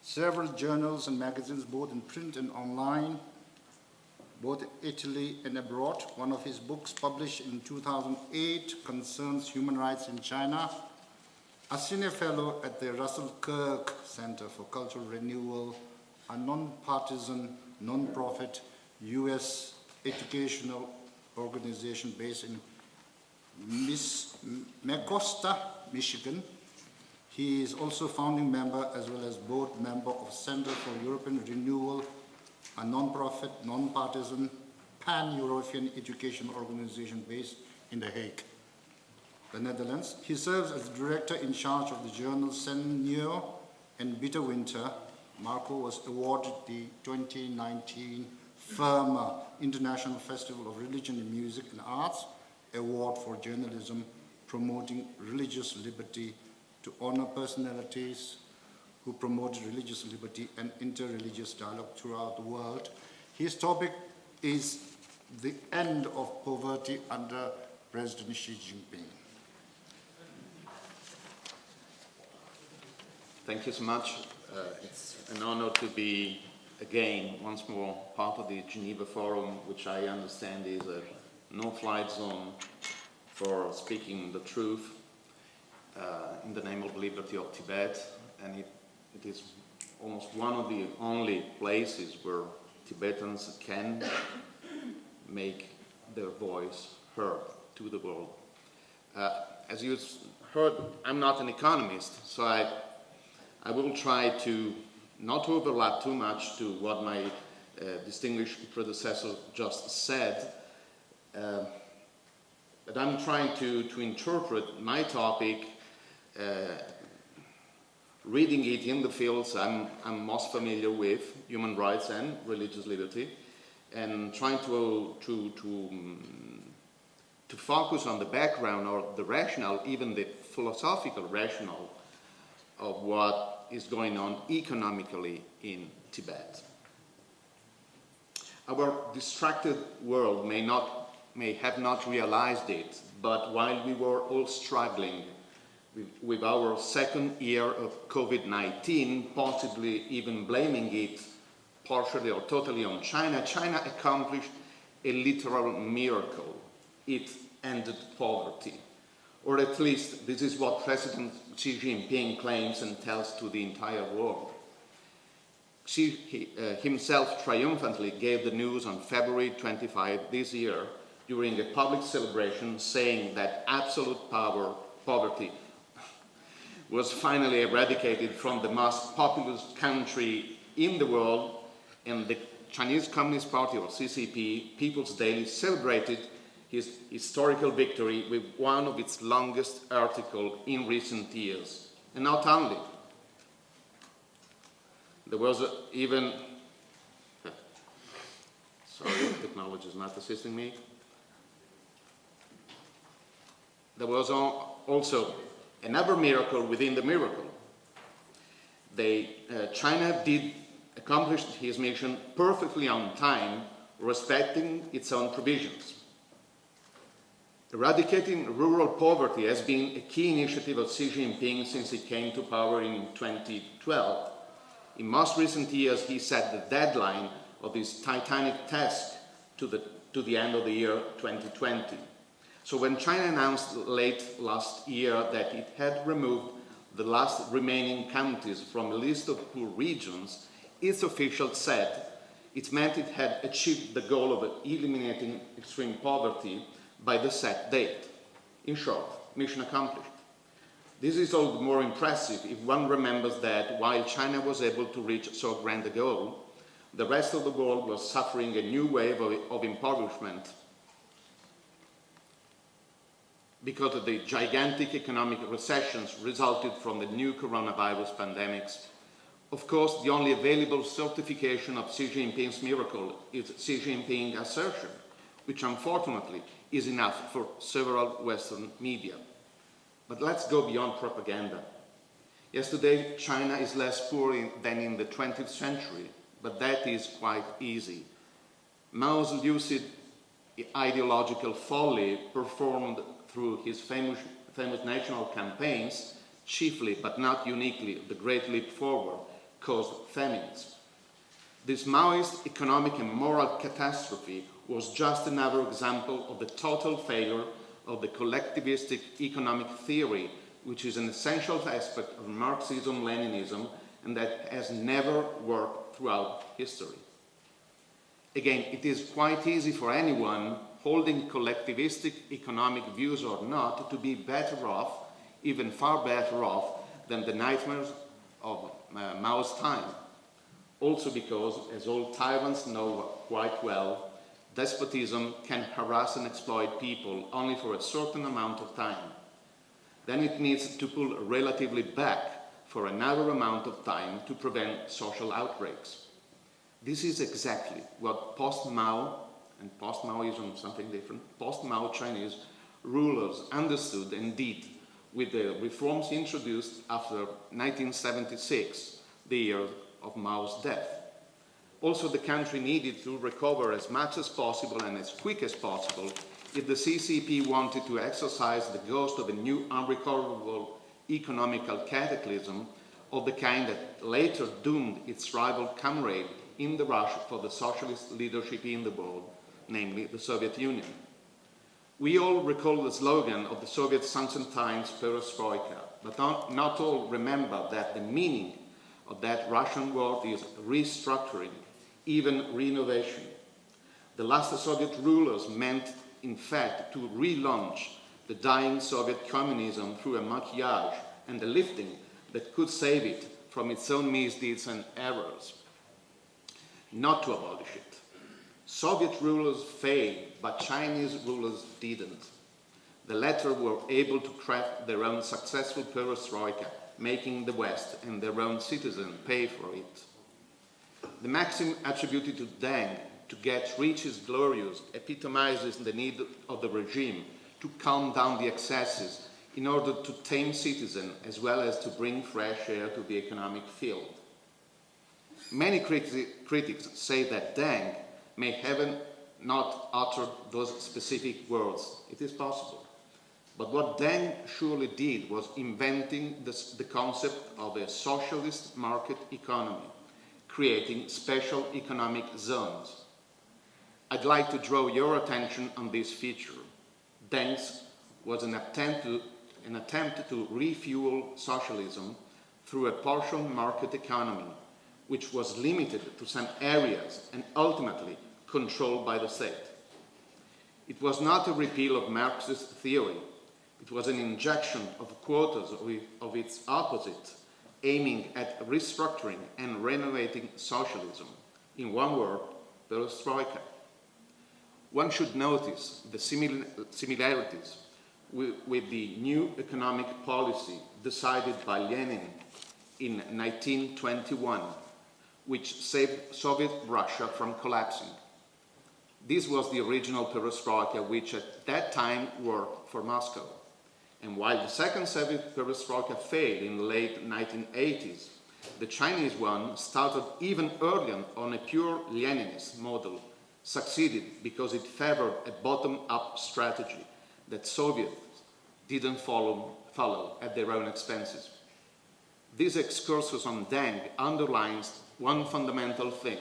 several journals and magazines, both in print and online, both in Italy and abroad. One of his books, published in 2008, concerns human rights in China. A senior fellow at the Russell Kirk Center for Cultural Renewal, a non-partisan, non-profit U.S. educational organization based in Mecosta, Michigan. He is also founding member as well as board member of Center for European Renewal, a non-profit, non-partisan, pan-European educational organization based in The Hague, the Netherlands. He serves as director in charge of the journal Senior and Bitter Winter. Marco was awarded the 2019 FIRMA International Festival of Religion and Music and Arts Award for Journalism promoting religious liberty, to honor personalities who promote religious liberty and interreligious dialogue throughout the world. His topic is the end of poverty under President Xi Jinping. Thank you so much. It's an honor to be again, once more, part of the Geneva Forum, which I understand is a no-flight zone for speaking the truth in the name of liberty of Tibet, and it is almost one of the only places where Tibetans can make their voice heard to the world. As you heard, I'm not an economist, so I will try to not overlap too much to what my distinguished predecessor just said. but I'm trying to interpret my topic, reading it in the fields I'm most familiar with, human rights and religious liberty, and trying to focus on the background or the rationale, even the philosophical rationale of what is going on economically in Tibet. Our distracted world may have not realized it, but while we were all struggling with our second year of COVID-19, possibly even blaming it partially or totally on China, China accomplished a literal miracle. It ended poverty. Or at least this is what President Xi Jinping claims and tells to the entire world. Xi himself triumphantly gave the news on February 25 this year during a public celebration, saying that absolute poverty was finally eradicated from the most populous country in the world, and the Chinese Communist Party, or CCP, People's Daily, celebrated his historical victory with one of its longest articles in recent years. And not only. There was even, sorry, technology is not assisting me. There was also another miracle within the miracle. China did accomplish his mission perfectly on time, respecting its own provisions. Eradicating rural poverty has been a key initiative of Xi Jinping since he came to power in 2012. In most recent years, he set the deadline of this titanic task to the end of the year 2020. So when China announced late last year that it had removed the last remaining counties from a list of poor regions, its officials said it meant it had achieved the goal of eliminating extreme poverty by the set date. In short, mission accomplished. This is all the more impressive if one remembers that while China was able to reach so grand a goal, the rest of the world was suffering a new wave of impoverishment because of the gigantic economic recessions resulted from the new coronavirus pandemics. Of course, the only available certification of Xi Jinping's miracle is Xi Jinping's assertion, which unfortunately is enough for several Western media. But let's go beyond propaganda. Yesterday, China is less poor than in the 20th century, but that is quite easy. Mao's lucid ideological folly performed through his famous national campaigns, chiefly but not uniquely the Great Leap Forward, caused famines. This Maoist economic and moral catastrophe was just another example of the total failure of the collectivistic economic theory, which is an essential aspect of Marxism-Leninism and that has never worked throughout history. Again, it is quite easy for anyone holding collectivistic economic views or not to be better off, even far better off, than the nightmares of Mao's time. Also because, as all tyrants know quite well, despotism can harass and exploit people only for a certain amount of time. Then it needs to pull relatively back for another amount of time to prevent social outbreaks. This is exactly what post-Mao, and post-Maoism something different, post-Mao Chinese rulers understood and did with the reforms introduced after 1976, the year of Mao's death. Also, the country needed to recover as much as possible and as quick as possible if the CCP wanted to exorcise the ghost of a new unrecoverable economical cataclysm of the kind that later doomed its rival comrade in the rush for the socialist leadership in the world, namely the Soviet Union. We all recall the slogan of the Soviet sunset times, perestroika, but not all remember that the meaning of that Russian word is restructuring, even renovation. The last Soviet rulers meant, in fact, to relaunch the dying Soviet communism through a maquillage and a lifting that could save it from its own misdeeds and errors, not to abolish it. Soviet rulers failed, but Chinese rulers didn't. the latter were able to craft their own successful perestroika, making the West and their own citizens pay for it. The maxim attributed to Deng, to get rich is glorious, epitomizes the need of the regime to calm down the excesses in order to tame citizens as well as to bring fresh air to the economic field. Many critics say that Deng may have not uttered those specific words. It is possible. But what Deng surely did was inventing the concept of a socialist market economy, creating special economic zones. I'd like to draw your attention on this feature. Deng's was an attempt to refuel socialism through a partial market economy, which was limited to some areas and ultimately controlled by the state. It was not a repeal of Marxist theory. It was an injection of quotas of its opposite, aiming at restructuring and renovating socialism. In one word, perestroika. One should notice the similarities with the new economic policy decided by Lenin in 1921, which saved Soviet Russia from collapsing. This was the original perestroika, which at that time worked for Moscow. And while the second Soviet perestroika failed in the late 1980s, the Chinese one started even earlier on a pure Leninist model, succeeded because it favored a bottom-up strategy that Soviets didn't follow at their own expenses. This excursus on Deng underlines one fundamental thing.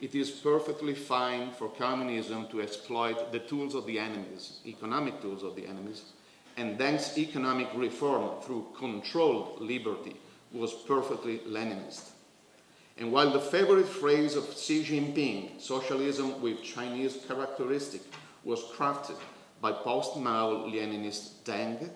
It is perfectly fine for communism to exploit the tools of the enemies, economic tools of the enemies, and Deng's economic reform through controlled liberty was perfectly Leninist. And while the favorite phrase of Xi Jinping, socialism with Chinese characteristics, was crafted by post-Mao Leninist Deng,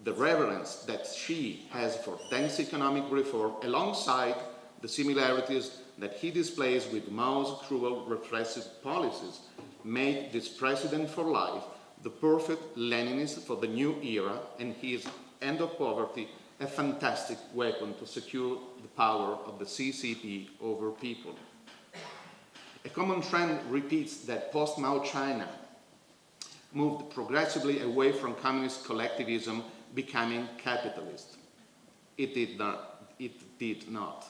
the reverence that Xi has for Deng's economic reform, alongside the similarities that he displays with Mao's cruel repressive policies, made this president for life the perfect Leninist for the new era, and his end of poverty a fantastic weapon to secure the power of the CCP over people. A common trend repeats that post-Mao China moved progressively away from communist collectivism, becoming capitalist. It did not.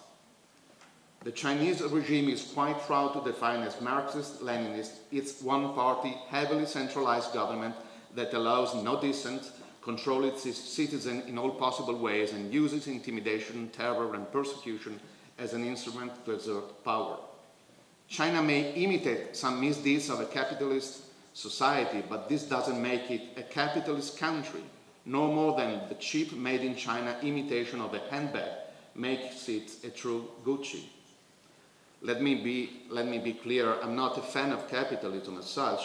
The Chinese regime is quite proud to define as Marxist-Leninist its one-party, heavily centralized government that allows no dissent, controls its citizens in all possible ways, and uses intimidation, terror, and persecution as an instrument to exert power. China may imitate some misdeeds of a capitalist society, but this doesn't make it a capitalist country, no more than the cheap made-in-China imitation of a handbag makes it a true Gucci. Let me be clear, I'm not a fan of capitalism as such,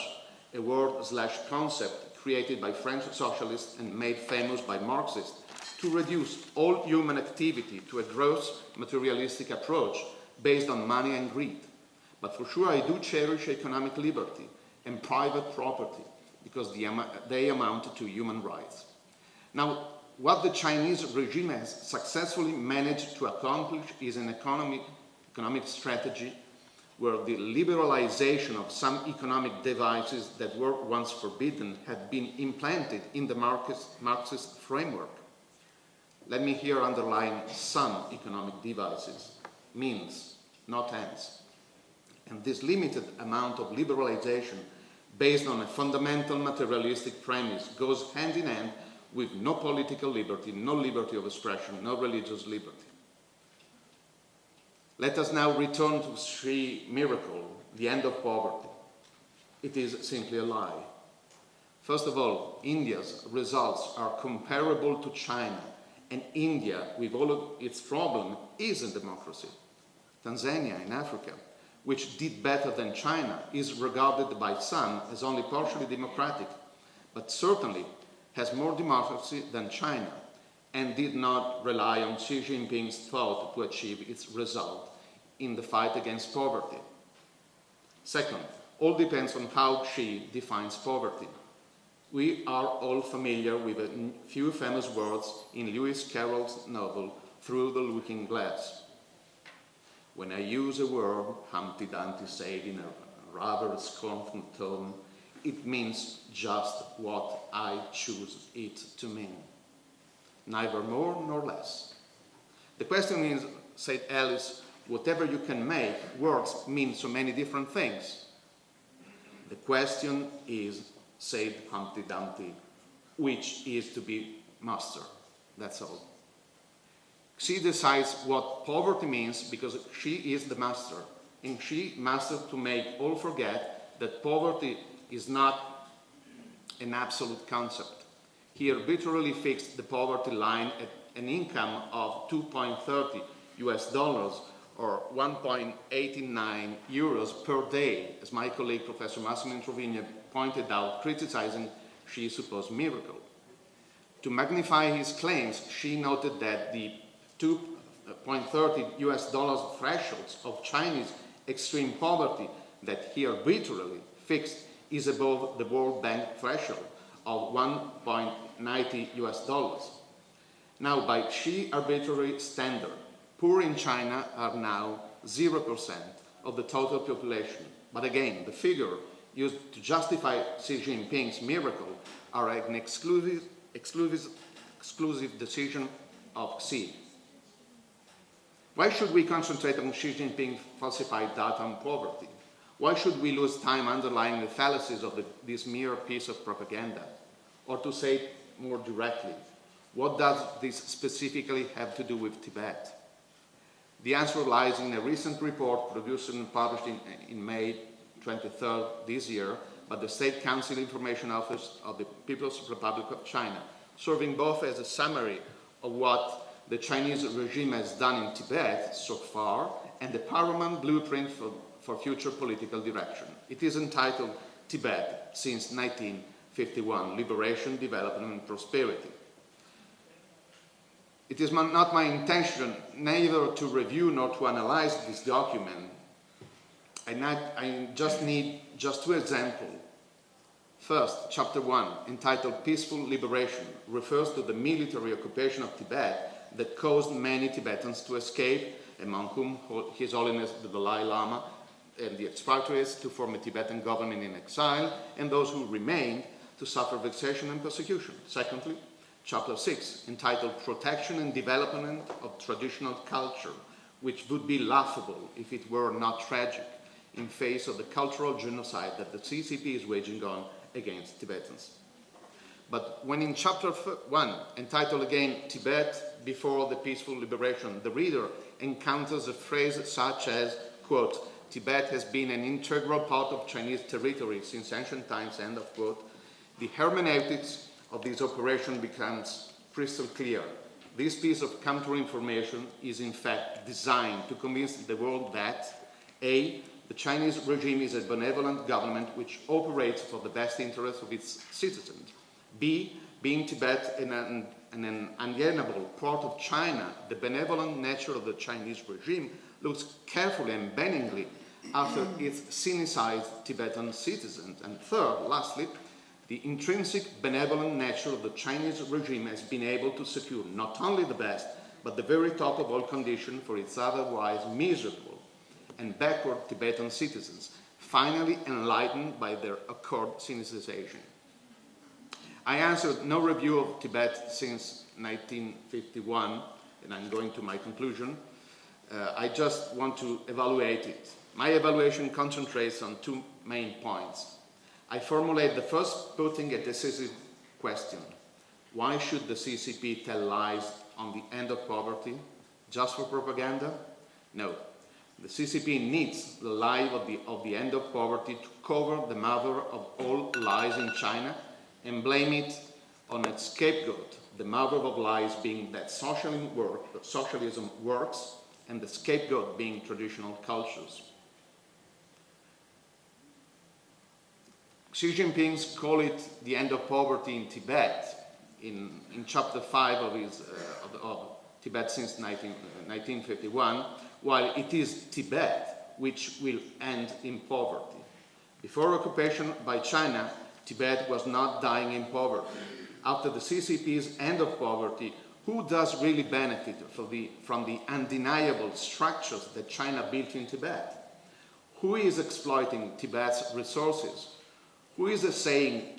a word/concept created by French socialists and made famous by Marxists to reduce all human activity to a gross materialistic approach based on money and greed. But for sure I do cherish economic liberty and private property because they amount to human rights. Now, what the Chinese regime has successfully managed to accomplish is an economic strategy where the liberalization of some economic devices that were once forbidden have been implanted in the Marxist framework. Let me here underline some economic devices, means, not ends. And this limited amount of liberalization based on a fundamental materialistic premise goes hand in hand with no political liberty, no liberty of expression, no religious liberty. Let us now return to Xi's miracle, the end of poverty. It is simply a lie. First of all, India's results are comparable to China, and India, with all of its problems, is a democracy. Tanzania in Africa, which did better than China, is regarded by some as only partially democratic, but certainly has more democracy than China, and did not rely on Xi Jinping's thought to achieve its result in the fight against poverty. Second, all depends on how Xi defines poverty. We are all familiar with a few famous words in Lewis Carroll's novel Through the Looking Glass. When I use a word, Humpty Dumpty said in a rather scornful tone, it means just what I choose it to mean. Neither more nor less. The question is, said Alice, whatever you can make, words mean so many different things. The question is, said Humpty Dumpty, which is to be master. That's all. She decides what poverty means because she is the master, and she masters to make all forget that poverty is not an absolute concept. He arbitrarily fixed the poverty line at an income of $2.30 or 1.89 euros per day, as my colleague Professor Massimo Introvigna pointed out, criticizing Xi's supposed miracle. To magnify his claims, Xi noted that the $2.30 thresholds of Chinese extreme poverty that he arbitrarily fixed is above the World Bank threshold of $1.90. Now, by Xi arbitrary standard, poor in China are now 0% of the total population. But again, the figure used to justify Xi Jinping's miracle are an exclusive decision of Xi. Why should we concentrate on Xi Jinping's falsified data on poverty? Why should we lose time underlying the fallacies of this mere piece of propaganda? Or to say it more directly, what does this specifically have to do with Tibet? The answer lies in a recent report produced and published in May 23rd this year by the State Council Information Office of the People's Republic of China, serving both as a summary of what the Chinese regime has done in Tibet so far and a paramount blueprint for future political direction. It is entitled Tibet since 1951, Liberation, Development and Prosperity. It is not my intention neither to review nor to analyze this document. I just need two examples. First, Chapter 1, entitled Peaceful Liberation, refers to the military occupation of Tibet that caused many Tibetans to escape, among whom His Holiness the Dalai Lama and the expatriates to form a Tibetan government in exile, and those who remained to suffer vexation and persecution. Secondly, Chapter 6, entitled Protection and Development of Traditional Culture, which would be laughable if it were not tragic in face of the cultural genocide that the CCP is waging on against Tibetans. But when in Chapter 1, entitled again Tibet Before the Peaceful Liberation, the reader encounters a phrase such as, quote, Tibet has been an integral part of Chinese territory since ancient times, end of quote, the hermeneutics of this operation becomes crystal clear. This piece of counter-information is in fact designed to convince the world that A, the Chinese regime is a benevolent government which operates for the best interests of its citizens. B, being Tibet an unalienable part of China, the benevolent nature of the Chinese regime looks carefully and benignly after its cynicized Tibetan citizens. And third, lastly, the intrinsic benevolent nature of the Chinese regime has been able to secure not only the best, but the very top of all conditions for its otherwise miserable and backward Tibetan citizens, finally enlightened by their accord cynicization. I answered no review of Tibet since 1951, and I'm going to my conclusion. I just want to evaluate it. My evaluation concentrates on two main points. I formulate the first, putting a decisive question. Why should the CCP tell lies on the end of poverty just for propaganda? No. The CCP needs the lie of the end of poverty to cover the mother of all lies in China and blame it on its scapegoat, the mother of lies being that socialism works and the scapegoat being traditional cultures. Xi Jinping's call it the end of poverty in Tibet in Chapter 5 of Tibet since 1951, while it is Tibet which will end in poverty. Before occupation by China, Tibet was not dying in poverty. After the CCP's end of poverty, who does really benefit from the undeniable structures that China built in Tibet? Who is exploiting Tibet's resources? Who is essaying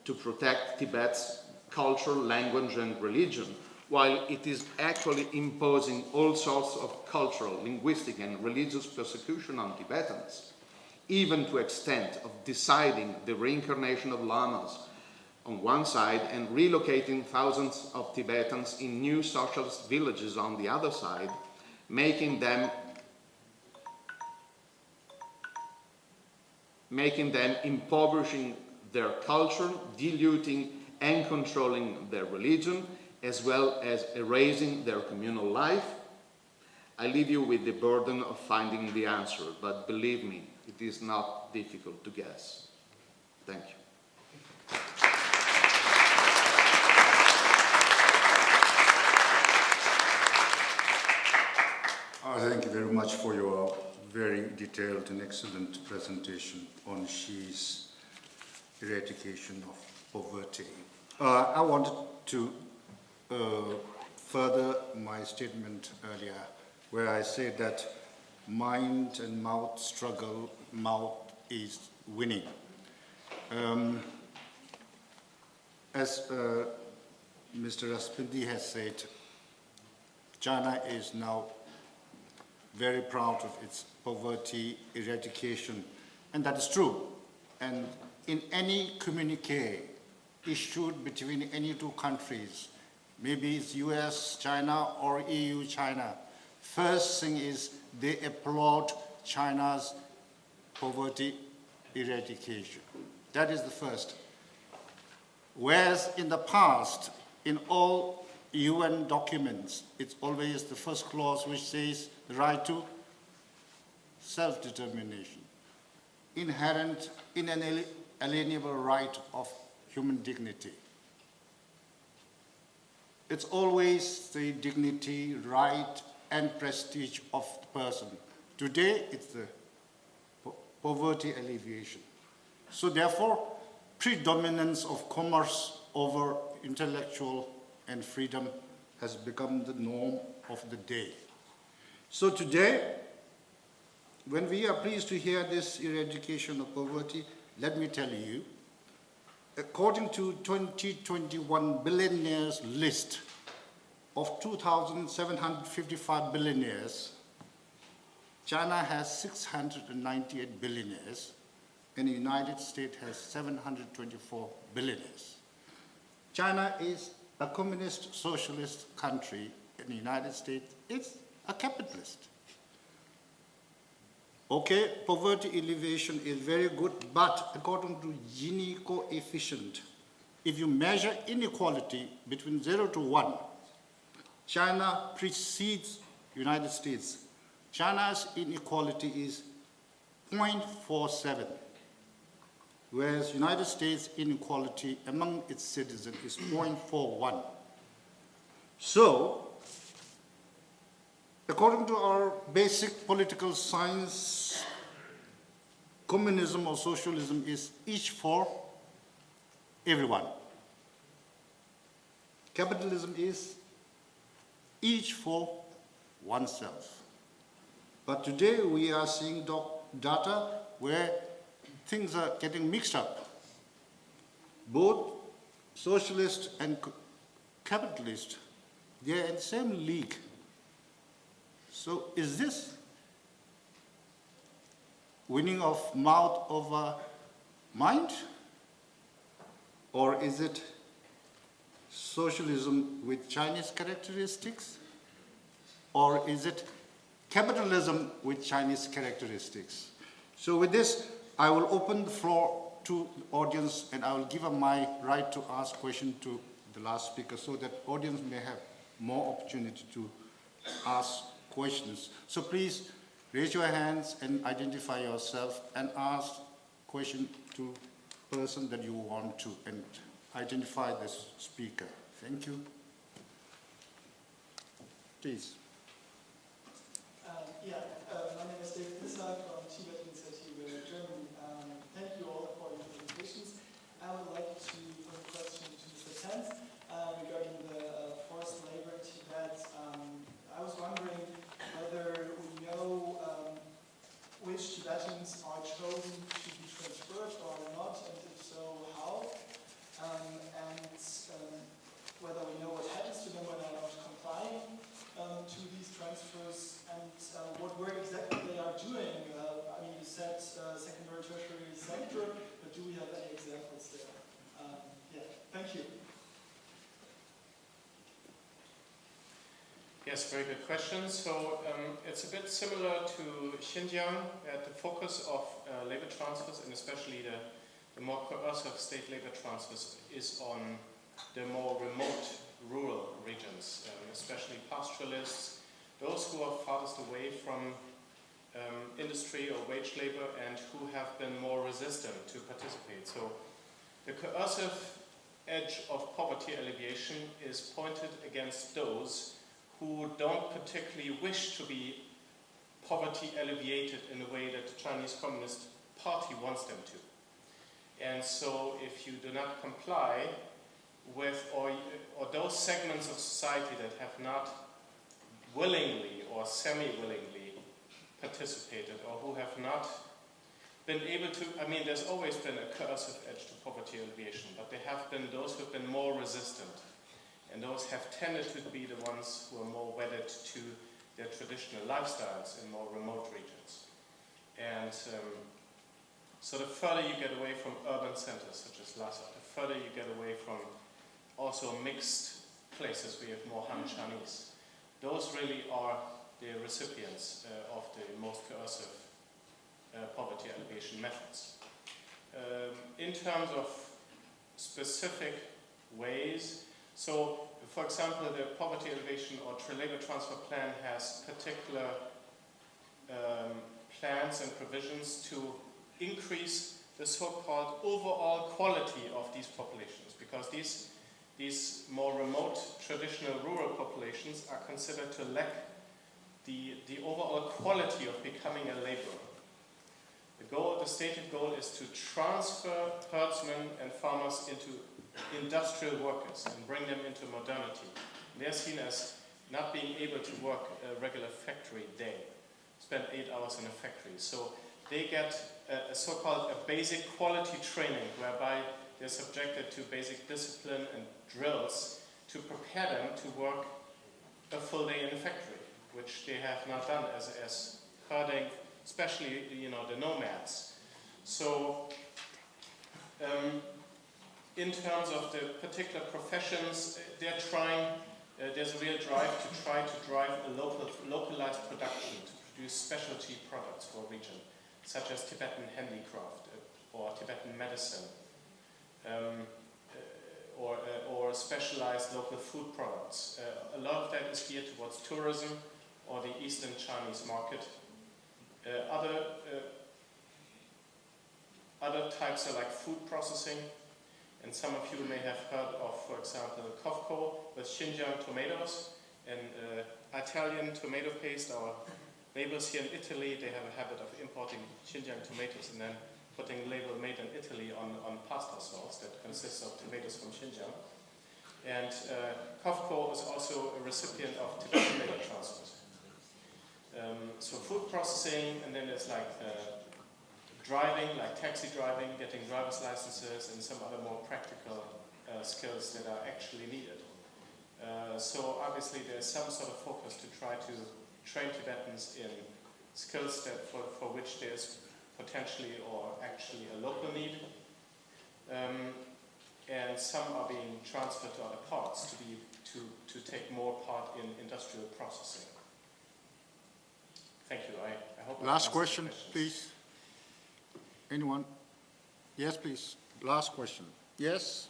to protect Tibet's culture, language, and religion, while it is actually imposing all sorts of cultural, linguistic, and religious persecution on Tibetans, even to extent of deciding the reincarnation of lamas on one side and relocating thousands of Tibetans in new socialist villages on the other side, making them impoverishing their culture, diluting and controlling their religion, as well as erasing their communal life? I leave you with the burden of finding the answer, but believe me, it is not difficult to guess. Thank you. Thank you very much for your very detailed and excellent presentation on Xi's eradication of poverty. I wanted to further my statement earlier, where I said that mind and mouth struggle, mouth is winning. As Mr. Raspanti has said, China is now very proud of its poverty eradication, and that is true. And in any communique issued between any two countries, maybe it's US, China, or EU, China, first thing is they applaud China's poverty eradication. That is the first. Whereas in the past, in all UN documents, it's always the first clause which says the right to self-determination, inherent, inalienable right of human dignity. It's always the dignity, right, and prestige of the person. Today, it's the poverty alleviation. So therefore, predominance of commerce over intellectual and freedom has become the norm of the day. So today, when we are pleased to hear this eradication of poverty, let me tell you, according to 2021 billionaires list of 2,755 billionaires, China has 698 billionaires, and the United States has 724 billionaires. China is a communist socialist country, and the United States is a capitalist. Okay, poverty alleviation is very good, but according to Gini coefficient, if you measure inequality between 0 to 1, China precedes United States. China's inequality is 0.47, whereas United States inequality among its citizens is 0.41. So, according to our basic political science, communism or socialism is each for everyone. Capitalism is each for oneself. But today we are seeing data where things are getting mixed up. Both socialist and capitalist, they are in the same league. So is this winning of mouth over mind? Or is it socialism with Chinese characteristics? Or is it capitalism with Chinese characteristics? So with this, I will open the floor to the audience, and I will give up my right to ask questions to the last speaker so that audience may have more opportunity to ask questions. So please raise your hands and identify yourself and ask question to person that you want to, and identify the speaker. Thank you. Please. My name is David Nissak from Tibet Geneva, Germany. Thank you all for your presentations. primary tertiary sector, but do we have any examples there? Yeah, thank you. Yes, very good question. So it's a bit similar to Xinjiang, at the focus of labor transfers, and especially the more coercive state labor transfers, is on the more remote rural regions, especially pastoralists, those who are farthest away from industry or wage labor and who have been more resistant to participate. So the coercive edge of poverty alleviation is pointed against those who don't particularly wish to be poverty alleviated in the way that the Chinese Communist Party wants them to. And so if you do not comply with, or those segments of society that have not willingly or semi-willingly participated, or who have not been able to, I mean, there's always been a coercive edge to poverty alleviation, but there have been those who have been more resistant. And those have tended to be the ones who are more wedded to their traditional lifestyles in more remote regions. And so the further you get away from urban centers such as Lhasa, the further you get away from also mixed places where you have more Han Chinese, those really are the recipients of the most coercive poverty alleviation methods. In terms of specific ways, so, for example, the poverty alleviation or labor transfer plan has particular plans and provisions to increase the so-called overall quality of these populations, because these more remote, traditional rural populations are considered to lack the overall quality of becoming a laborer. The stated goal is to transfer herdsmen and farmers into industrial workers and bring them into modernity. They're seen as not being able to work a regular factory day, spend 8 hours in a factory. So they get a so-called a basic quality training, whereby they're subjected to basic discipline and drills to prepare them to work a full day in a factory, which they have not done as herding, especially the nomads. So in terms of the particular professions, they're trying, there's a real drive to try to drive a localized production to produce specialty products for a region, such as Tibetan handicraft or Tibetan medicine, or specialized local food products. A lot of that is geared towards tourism or the Eastern Chinese market. Other types are like food processing, and some of you may have heard of, for example, Kofco with Xinjiang tomatoes and Italian tomato paste. Our neighbors here in Italy, they have a habit of importing Xinjiang tomatoes and then putting label made in Italy on pasta sauce that consists of tomatoes from Xinjiang. And Kofco is also a recipient of Tibetan labor transfers. So food processing, and then there's like driving, like taxi driving, getting driver's licenses, and some other more practical skills that are actually needed. So obviously there's some sort of focus to try to train Tibetans in skills that for which there's potentially or actually a local need. And some are being transferred to other parts to take more part in industrial processing. Thank you. I hope Last question, please. Anyone? Yes, please. Last question. Yes?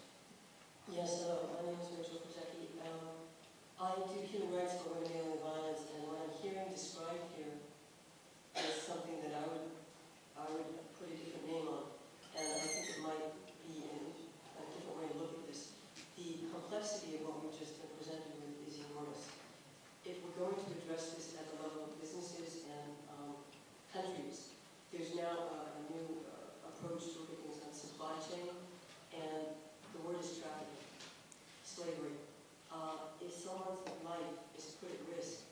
Yes, hello. My name is Rachel Kozecki. I do human rights for women dealing with violence, and what I'm hearing described here is something that I would put a different name on, and I think it might be a different way to look at this. The complexity of what we've just been presented with is enormous. If we're going to address this at the level of businesses and countries, there's now a new approach to looking at things on supply chain, and the word is trafficking, slavery. If someone's life is put at risk,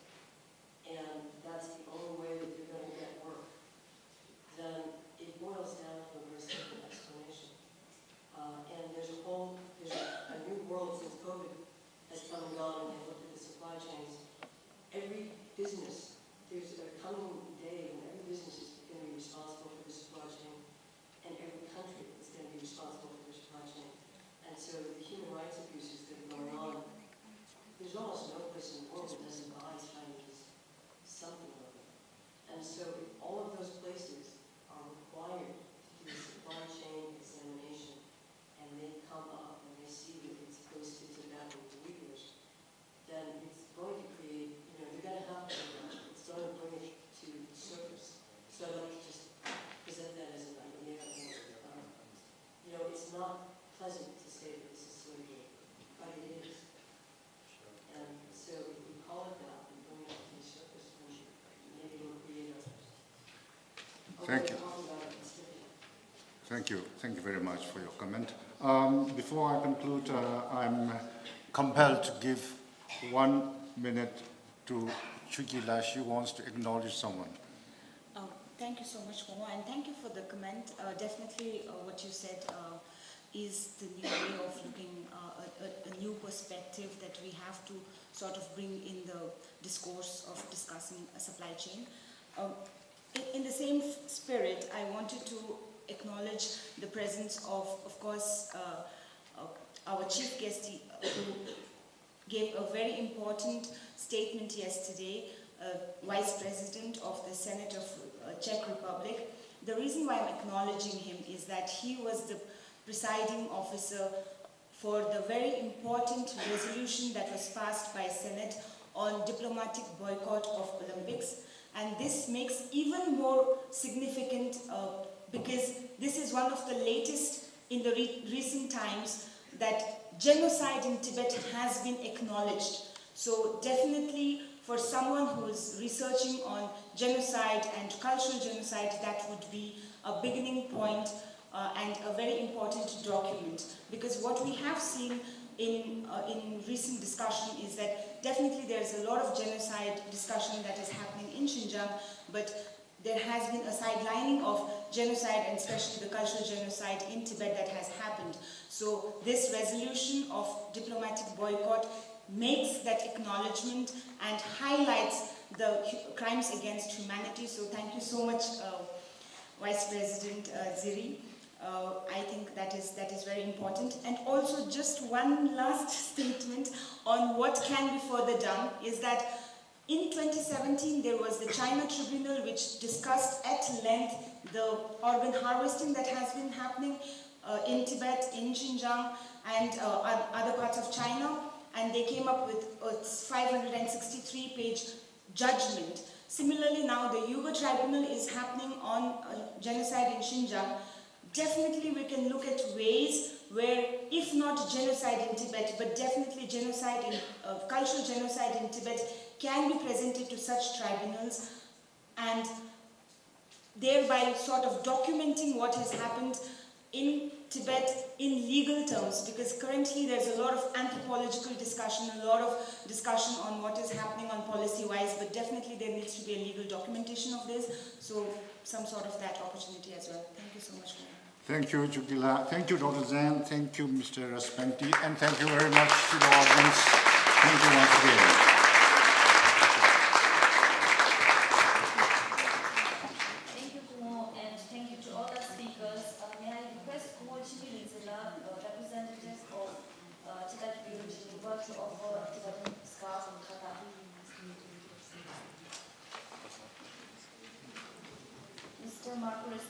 and that's the only way that you're going to get work, then it boils down to Thank you. Thank you very much for your comment. Before I conclude, I'm compelled to give 1 minute to Chugila. She wants to acknowledge someone. Thank you so much, Momo, and thank you for the comment. Definitely what you said is the new way of looking, a new perspective that we have to sort of bring in the discourse of discussing a supply chain. In the same spirit, I wanted to acknowledge the presence of course, our chief guest who gave a very important statement yesterday, Vice President of the Senate of Czech Republic. The reason why I'm acknowledging him is that he was the presiding officer for the very important resolution that was passed by Senate on diplomatic boycott of Olympics. And this makes even more significant because this is one of the latest in the recent times that genocide in Tibet has been acknowledged. So definitely for someone who is researching on genocide and cultural genocide, that would be a beginning point and a very important document. Because what we have seen in recent discussion is that definitely there's a lot of genocide discussion that is happening in Xinjiang, but there has been a sidelining of genocide, and especially the cultural genocide in Tibet that has happened. So this resolution of diplomatic boycott makes that acknowledgement and highlights the crimes against humanity. So thank you so much, Vice President Ziri. I think that is very important. And also just one last statement on what can be further done is that in 2017 there was the China Tribunal which discussed at length the organ harvesting that has been happening in Tibet, in Xinjiang and other parts of China, and they came up with a 563-page judgment. Similarly now the Uyghur Tribunal is happening on genocide in Xinjiang. Definitely we can look at ways where, if not genocide in Tibet, but definitely genocide in cultural genocide in Tibet can be presented to such tribunals, and thereby sort of documenting what has happened in Tibet in legal terms, because currently there's a lot of anthropological discussion, a lot of discussion on what is happening on policy-wise, but definitely there needs to be a legal documentation of this, so some sort of that opportunity as well. Thank you so much. Thank you, Jugila. Thank you, Dr. Zhang. Thank you, Mr. Raspanti. And thank you very much to the audience. Thank you once again. Thank you, Kumo, and thank you to all the speakers. May I request Kumo Chimilinzila, representative of Tibet Geneva, to offer Tibetan scarf and kata. Mr. Marcus